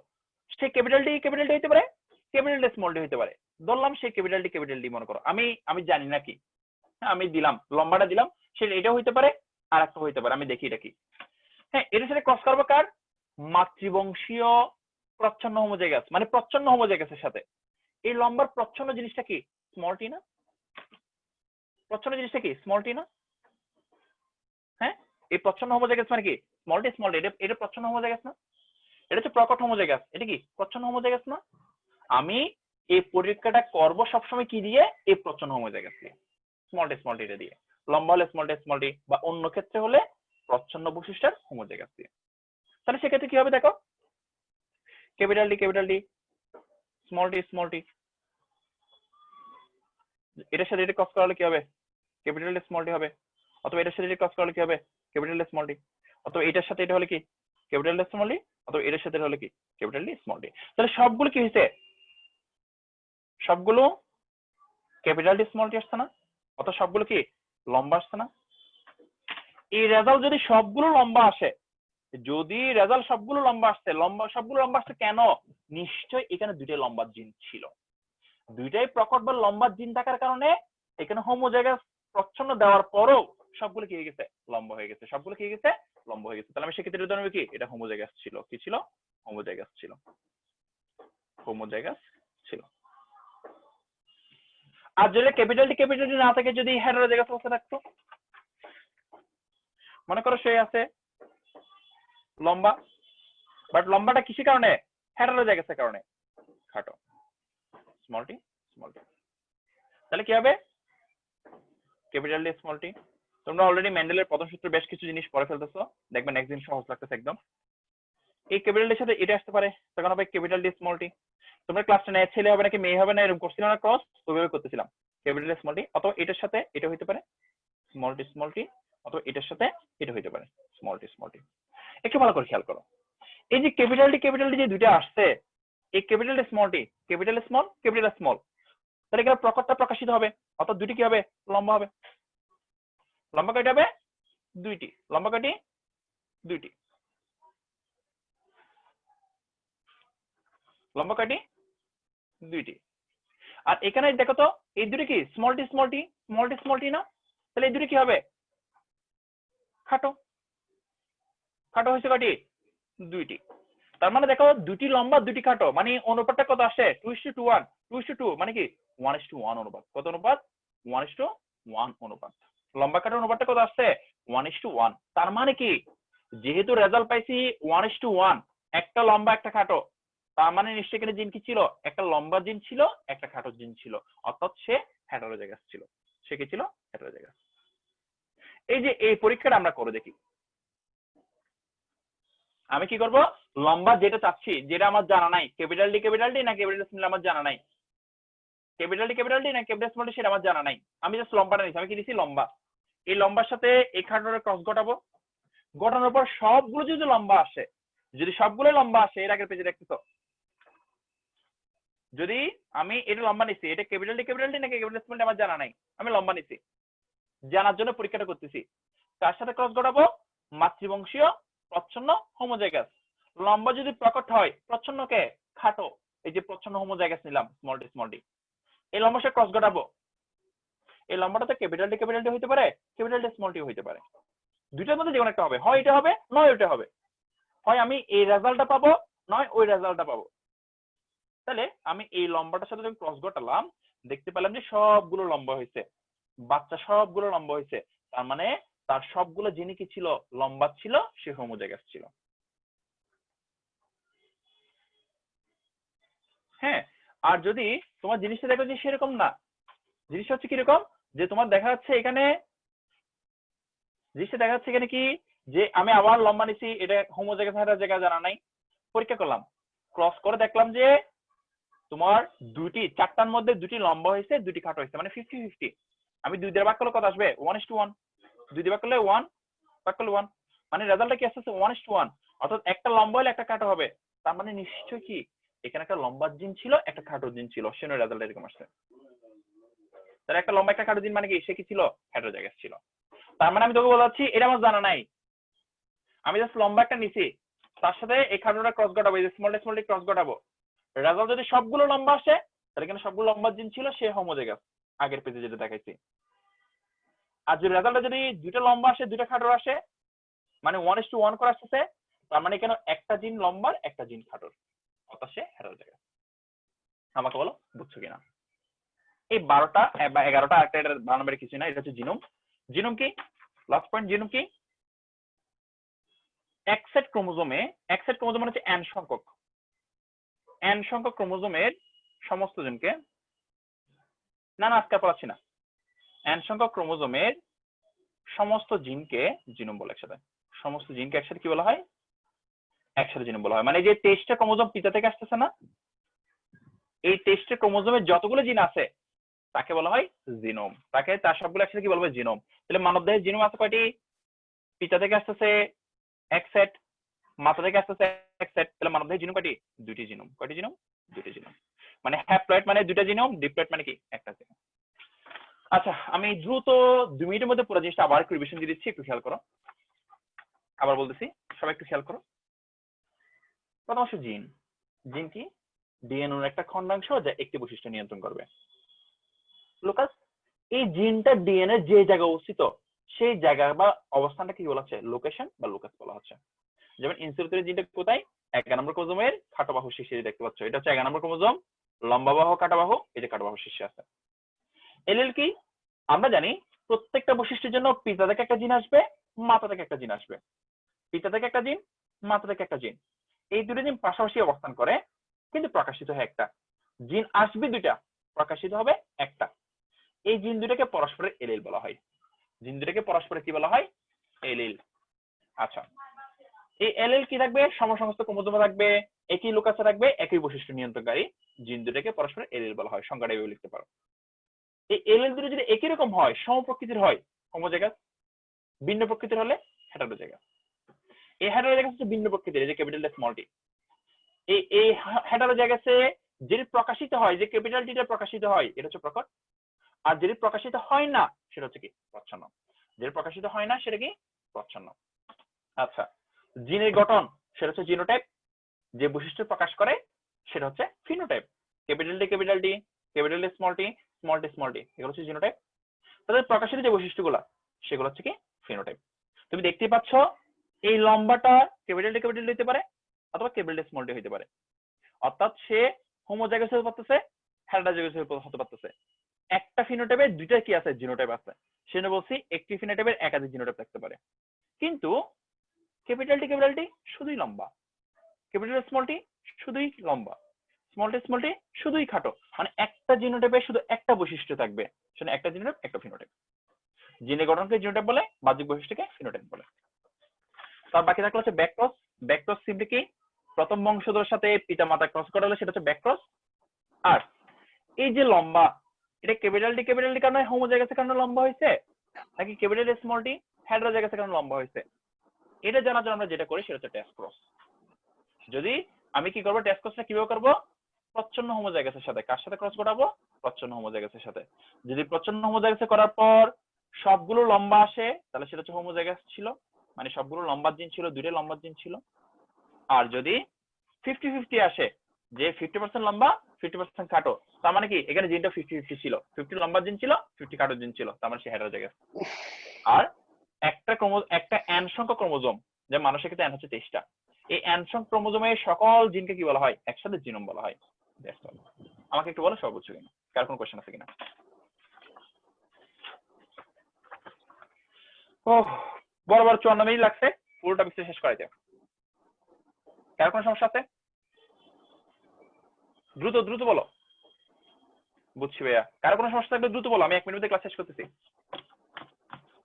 সে ক্যাপিটাল ডি হইতে পারে ক্যাপিটাল ডি স্মল ডি হইতে পারে। ধরলাম সেই ক্যাপিটাল ডি মনে করো, আমি জানি না কি, হ্যাঁ আমি দিলাম লম্বাটা দিলাম, সেটা এটাও হইতে পারে আর একটা হইতে পারে, আমি দেখি এটা কি। হ্যাঁ এটার সাথে ক্রস করবো কার, মাতৃবংশীয় প্রচ্ছন্ন হোমোজাইগাস, মানে প্রচ্ছন্ন হোমোজাইগাসের সাথে। এই লম্বার প্রচ্ছন্ন জিনিসটা কি, স্মল টি না? প্রচ্ছন্ন জিনিসটা কি, স্মল টি না? হ্যাঁ এই প্রচ্ছন্ন হোমোজাইগাস মানে কি, স্মল টি এটা প্রচ্ছন্ন হোমোজাইগাস না? এটা হচ্ছে প্রকট হোমোজাইগাস, এটা কি প্রচ্ছন্ন হোমোজাইগাস না? আমি এই পরীক্ষাটা করব সবসময় কি দিয়ে, এই প্রচ্ছন্ন হোমোজাইগাস দিয়ে, স্মল টি দিয়ে। লম্বা হলে স্মল টি বা অন্য ক্ষেত্রে হলে প্রচ্ছন্ন বৈশিষ্ট্যের হোমোজাইগাস দিয়ে। তাহলে সেক্ষেত্রে কি হবে দেখো, ক্যাপিটাল ডি স্মল টি, এটার সাথে এটা ক্রস করালে কি হবে, ক্যাপিটাল ডি স্মল টি হবে। অথবা এটার সাথে এটা ক্রস করালে কি হবে, ক্যাপিটাল ডি স্মল টি। অথবা এটার সাথে এটা হলে কি, ক্যাপিটাল ডি স্মল টি। অথবা এটার সাথে হলে কি, ক্যাপিটাল ডি স্মল টি। তাহলে সবগুলো কি হয়েছে, সবগুলো ক্যাপিটাল ডি স্মল টি আসছে না? অথবা সবগুলো কি লম্বা আসছে না? এই রেজাল্ট যদি সবগুলো লম্বা আসে, যদি রেজাল্ট সবগুলো লম্বা আসছে কেন, নিশ্চয় এখানে দুইটাই লম্বা জিন ছিল। দুইটাই প্রকট বা লম্বা জিন থাকার কারণে এখানে হোমোজাইগাস প্রচ্ছন্ন দেওয়ার পরও সবগুলো কি হয়ে গেছে, লম্বা হয়ে গেছে, সবগুলো কি হয়ে গেছে, লম্বা হয়ে গেছে। তাহলে আমি সেক্ষেত্রে ধরে নেব কি, এটা হোমোজাইগাস ছিল, কি ছিল, হোমোজাইগাস ছিল, হোমোজাইগাস ছিল। আর যদি ক্যাপিটাল ডি না থাকে, যদি হেটেরোজাইগাস অবস্থা থাকতো, মনে করো সে আছে লম্বা, বাট লম্বাটা কিসের কারণে, হেটেরোজাইগাসের কারণে, খাটো, স্মল টি। তাহলে কি হবে, ক্যাপিটাল ডি স্মল টি। তোমরা অলরেডি মেন্ডেলের প্রথম সূত্রে বেশ কিছু জিনিস পড়ে ফেলতেছো, দেখবে নেক্সট দিন সহজ লাগতেছে একদম। এই ক্যাপিটাল ডির সাথে এটা আসতে পারে, তখন হবে ক্যাপিটাল ডি স্মল টি। তোমরা ক্লাস 10 ছেলে হবে নাকি মেয়ে হবে না এরকম করছিল না, ক্রস ওইভাবে করতেছিলাম, ক্যাপিটাল ডি স্মল টি। অথবা এটার সাথে এটা হইতে পারে স্মল টি, অথবা এটার সাথে এটা হইতে পারে স্মল টি। একটু ভালো করে খেয়াল করো, এই যে ক্যাপিটাল ডি যে দুইটা আসছে, এই capital D small T, capital small, তাহলে এখানে প্রকটটা প্রকাশিত হবে, অর্থাৎ দুইটি কি হবে, লম্বা হবে। লম্বা কয়টা হবে, দুইটি। লম্বা কয়টি, দুইটি। লম্বা কয়টি, দুইটি। আর এখানে দেখো তো এই দুটি কি, স্মল টি না? তাহলে এই দুটি কি হবে, খাটো। খাটো হয়েছে কয়টি, দুইটি। তার মানে দেখো দুটি লম্বা দুটি খাটো, মানে অনুপাতটা কত আসে, 2:1 মানে কি 1:1 অনুপাত। কত অনুপাত, 1:1 অনুপাত। লম্বা খাটো অনুপাতটা কত আসছে, 1:1। তার মানে কি, যেহেতু রেজাল্ট পাইছি 1:1, একটা লম্বা একটা খাটো, তার মানে নিশ্চয়ই এখানে জিন কি ছিল, একটা লম্বা জিন ছিল, একটা খাটো জিন ছিল, অর্থাৎ সে হেটেরোজাইগাস ছিল। সে কি ছিল, হেটেরোজাইগাস। এই যে এই পরীক্ষাটা আমরা করে দেখি, আমি কি করব, লম্বা যেটা চাচ্ছি, যেটা আমার জানা নাই, ক্যাপিটাল ডি না ক্যাপিটাল স্মল আমার জানা নাই, ক্যাপিটাল ডি না ক্যাপিটাল স্মল সেটা আমার জানা নাই, আমি জাস্ট লম্বাটা নিচ্ছি। আমি কি নিচ্ছি, লম্বা। এই লম্বার সাথে এই খাটোটার ক্রস ঘটাবো, ঘটানোর পর সবগুলো যদি লম্বা আসে, যদি সবগুলো লম্বা আসে, এর আগের পেজে দেখতেছো, যদি আমি এটা লম্বা নিচ্ছি, এটা ক্যাপিটাল ডি নাকি ক্যাপিটাল স্মল আমার জানা নাই, আমি লম্বা নিচ্ছি, জানার জন্য পরীক্ষাটা করতেছি। তার সাথে ক্রস ঘটাবো মাতৃবংশীয় প্রচ্ছন্ন হোমোজাইগাস। লম্বা যদি প্রকট হয়, প্রচ্ছন্ন কে, খাটো, এই যে প্রচ্ছন্ন হোমোজাইগাস নিলাম স্মল ডি, এই লম্বার সাথে ক্রস ঘটাবো, এই লম্বাটাতে ক্যাপিটাল ডি হইতে পারে, ক্যাপিটাল ডি স্মল টি হইতে পারে। দুইটার মধ্যে যে কোনো একটা হবে, হয় এটা হবে নয় ওইটা হবে, হয় আমি এই রেজাল্টটা পাবো নয় ওই রেজাল্টটা পাবো। তাহলে আমি এই লম্বাটার সাথে যখন ক্রস ঘটালাম, দেখতে পেলাম যে সবগুলো লম্বা হয়েছে, বাচ্চা সবগুলো লম্বা হয়েছে, তার মানে তার সবগুলো জিনিস কি ছিল, লম্বা ছিল, সে হোমোজাইগাস ছিল। হ্যাঁ, আর যদি তোমার জিনিসটা দেখো যে সেরকম না, জিনিসটা হচ্ছে কিরকম, যে তোমার দেখা যাচ্ছে এখানে, জিনিসটা দেখা যাচ্ছে এখানে কি, যে আমি আবার লম্বা নিছি, এটা হোমোজাইগাস হেটেরোজাইগাস জানা নাই, পরীক্ষা করলাম, ক্রস করে দেখলাম যে তোমার দুইটি, চারটার মধ্যে দুটি লম্বা হয়েছে, দুটি খাটো হয়েছে, মানে 50-50। আমি দুই দিয়ে ভাগ করলে কত আসবে, 1:1। দুই দিয়ে ভাগ করলে 1, মানে রেজাল্টটা কি আসছে 1:1, অর্থাৎ একটা লম্বা হলে একটা খাটো হবে। তার মানে নিশ্চয়ই কি, এখানে একটা লম্বা জিন ছিল, একটা খাটো জিন ছিল, সেজন্য রেজাল্ট এরকম আসছে। তাহলে একটা লম্বা একটা খাটো জিন মানে কি, সে কি ছিল, হেটেরোজাইগাস ছিল। তার মানে আমি তোকে বলাচ্ছি এটা আমার জানা নাই, আমি জাস্ট লম্বা একটা নিছি, তার সাথে এই খাটোটা ক্রস ঘটাবো, এই যে স্মল টি ক্রস ঘটাবো, রেজাল্ট যদি সবগুলো লম্বা আসে তাহলে এখানে সবগুলো লম্বা জিন ছিল, সে হোমোজাইগাস, আগের পেজে যেটা দেখাইছি। আর যদি রেজাল্টে যদি দুইটা লম্বা আসে দুইটা খাটো আসে, মানে 1:1 করে আসতেছে, তার মানে এখানে একটা জিন লম্বার একটা জিন খাটোর, অর্থাৎ সে হেটারোজাইগাস। আমাকে বলো বুঝছো কিনা? এই 12টা বা 11টা একটা, এটা 12 নম্বরের কিছু না, এটা হচ্ছে জিনোম। জিনোম কি? লাস্ট পয়েন্ট, জিনোম কি? এক সেট ক্রোমোজোমে, এক সেট ক্রোমোজোম মানে হচ্ছে n সংখ্যক ক্রোমোজোমের সমস্ত জনকে, না আজকে পড়াচ্ছি না, n সংখ্যক ক্রোমোজোমের সমস্ত জিনকে জিনোম বলে একসাথে। সমস্ত জিনকে একসাথে কি বলা হয়? একসাথে জিনোম বলা হয়। মানে যে 23টা ক্রোমোজোম পিতা থেকে আসতেছে না, এই 23টা ক্রোমোজোমের যতগুলো জিন আছে তাকে বলা হয় জিনোম। তাকে তার সবগুলো একসাথে কি বলা হয়? জিনোম। তাহলে মানবদেহের জিনোম আছে কয়টি? পিতা থেকে আসতেছে এক সেট, মাতা থেকে আসতেছে এক সেট, তাহলে মানবদেহের জিনোম কয়টি? দুইটি জিনোম। কয়টি জিনোম? দুইটি জিনোম। মানে হ্যাপ্লয়েড মানে দুইটা জিনোম, ডিপ্লয়েড মানে কি? একটা জিনোম। আচ্ছা, আমি দ্রুত 2 মিনিটের মধ্যে পুরো জিনিসটা আবার একটু রিভিশন দিয়ে দিচ্ছি, একটু খেয়াল করো। আবার বলতেছি, সবাই একটু খেয়াল করো। প্রথম হচ্ছে জিন। জিন কি? ডিএনএর একটা খন্ডাংশ যা একটি বৈশিষ্ট্য নিয়ন্ত্রণ করবে। লুকাস, এই জিনটা ডিএনএ যে জায়গায় অবস্থিত সেই জায়গা বা অবস্থানটা কি বলা হচ্ছে? লোকেশন বা লোকাস বলা হচ্ছে। যেমন ইনসুলিনের জিনটা কোথায়? 11 নম্বর ক্রোমোজোমের খাটো বাহু শীর্ষে দেখতে পাচ্ছ, এটা হচ্ছে 11 নম্বর ক্রোমোজোম, লম্বা বাহু কাটা বাহু, এই যে কাটা বাহু শীর্ষে আছে। এলিল কি? আমরা জানি প্রত্যেকটা বৈশিষ্ট্যের জন্য পিতা থেকে একটা জিন আসবে, মাতা থেকে একটা জিন আসবে। পিতা থেকে একটা জিন, মাতা থেকে একটা জিন, এই দুটো জিন পাশাপাশি অবস্থান করে, কিন্তু প্রকাশিত হয় একটা। জিন আসবে দুইটা, প্রকাশিত হবে একটা। এই জিন দুটাকে পরস্পরের এলিল বলা হয়। জিন দুটাকে পরস্পরের কি বলা হয়? এলিল। আচ্ছা, এই এলিল কি থাকবে? সমসমস্ত ক্রোমোজোমে থাকবে, একই লোকাসে থাকবে, একই বৈশিষ্ট্য নিয়ন্ত্রণকারী। জিন দুটাকে পরস্পরের এলিল বলা হয়, সংজ্ঞাটা এভাবে লিখতে পারো। এই এলিল দুটো যদি একই রকম হয়, সমপ্রকৃতির হয়, হোমোজাইগাস। ভিন্ন প্রকৃতির হলে হেটারোজাইগাস। এই হেটারোজাইগাস হচ্ছে ভিন্ন প্রকৃতির, এই যে ক্যাপিটাল স্মল টি। এই হেটারোজাইগাসে যেটি প্রকাশিত হয়, যে ক্যাপিটাল টিটা প্রকাশিত হয়, এটা হচ্ছে প্রকট। আর যেটি প্রকাশিত হয় না সেটা হচ্ছে কি? প্রচ্ছন্ন। যেটি প্রকাশিত হয় না সেটা কি? প্রচ্ছন্ন। আচ্ছা, জিনের গঠন সেটা হচ্ছে জিনোটাইপ। যে বৈশিষ্ট্য প্রকাশ করে সেটা হচ্ছে phenotype. Capital T capital T, capital T small T, small T small T, এগুলো হচ্ছে জিনোটাইপ। তাদের প্রকাশিত যে বৈশিষ্ট্যগুলো সেগুলো হচ্ছে কি? ফিনোটাইপ। তুমি দেখতে পাচ্ছ এই লম্বাটা ক্যাপিটাল টি হতে পারে অথবা ক্যাপিটাল টি স্মল টি হতে পারে, অর্থাৎ সে হোমোজাইগাস হতে পারতেছে, হেটারোজাইগাস হতে পারতেছে। একটা ফিনোটাইপের দুইটা কি আছে? জিনোটাইপ আছে। সেজন্য বলছি একটি ফিনোটাইপের একাধিক জিনোটাইপ থাকতে পারে। কিন্তু ক্যাপিটাল টি শুধুই লম্বা, ক্যাপিটাল স্মল টি শুধুই লম্বা, স্মল টি শুধুই খাটো। মানে একটা জিনোটাইপের শুধু একটা বৈশিষ্ট্য থাকবে, সেটা একটা জিনোটাইপ একটা ফিনোটাইপ। জিনের গঠনকে জিনোটাইপ বলে, বাহ্যিক বৈশিষ্ট্যকে ফিনোটাইপ বলে। তার বাকি থাকলে হচ্ছে ব্যাকক্রস। ব্যাকক্রস সিম্পলি কি? প্রথম বংশধরের সাথে পিতা মাতা ক্রস করা হলে সেটা হচ্ছে ব্যাকক্রস। আর এই যে লম্বা, এটা ক্যাপিটাল টি কারণে হোমোজাইগাসের কারণে লম্বা হয়েছে, নাকি ক্যাপিটাল স্মল টি হেটারোজাইগাসের কারণে লম্বা হয়েছে? এটা জানার জন্য আমরা যেটা করি সেটা হচ্ছে টেস্ট ক্রস। যদি আমি কি করবো, টেস্ট ক্রসটা কিভাবে করবো? প্রচ্ছন্ন হোমোজাইগাসের সাথে। কার সাথে ক্রস করাবো? প্রচ্ছন্ন হোমোজাইগাসের সাথে। যদি প্রচ্ছন্ন হোমোজাইগাসে করার পর সবগুলো লম্বা আসে তাহলে সেটা হচ্ছে হোমোজাইগাস ছিল, মানে সবগুলো লম্বা জিন ছিল, দুইটা লম্বা জিন ছিল। আর যদি 50-50 আসে, যে 50% লম্বা 50% খাটো, তার মানে কি এখানে জিনটা 50-50 ছিল, 50 লম্বা জিন ছিল 50 খাটো জিন ছিল, তার মানে সে হেটারোজাইগাস। আর একটা n সংখ্যক ক্রোমোজোম, যে মানুষের ক্ষেত্রে n হচ্ছে 23টা, এই n সংখ্যক ক্রোমোজোমের সকল জিনকে কি বলা হয়? একসাথে জিনোম বলা হয়। আমাকে একটু বলো সব বুঝছো কিনা, কার কোনো কোশ্চেন আছে কিনা? ও, বরাবর 54 মিনিট লাগছে পুরোটা বিশ্লেষণ শেষ করাইতে। কার কোনো সমস্যা আছে? দ্রুত দ্রুত বলো। বুঝছি ভাইয়া, কারো কোনো সমস্যা থাকলে দ্রুত বলো, আমি 1 মিনিট মধ্যে ক্লাস শেষ করতেছি।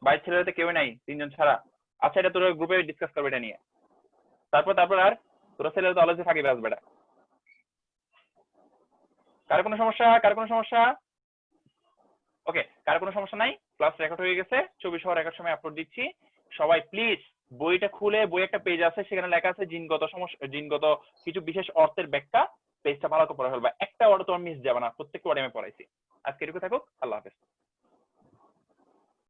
বাইরের ছেলেরা কেউ নাই, 3 জন ছাড়া। আচ্ছা, এটা তোরা গ্রুপে ডিসকাস করবে এটা নিয়ে। তারপর আর তোরা ছেলেরা তো অলরেডি থাকি ব্যাস বেটা। কারো কোনো সমস্যা? ওকে, কারো কোনো সমস্যা নাই। ক্লাস রেকর্ড হয়ে গেছে, 24 রেকর্ড সময় আপলোড দিচ্ছি। সবাই প্লিজ বইটা খুলে, বই একটা পেজ আছে সেখানে লেখা আছে জিনগত কিছু বিশেষ অর্থের ব্যাখ্যা, পেজটা ভালো করে পড়ে ফেলবা। একটা ওয়ার্ড তোমার মিস যাবে না, প্রত্যেকটা ওয়ার্ড আমি পড়াইছি। আজকে এটুকু থাকুক, আল্লাহ হাফেজ।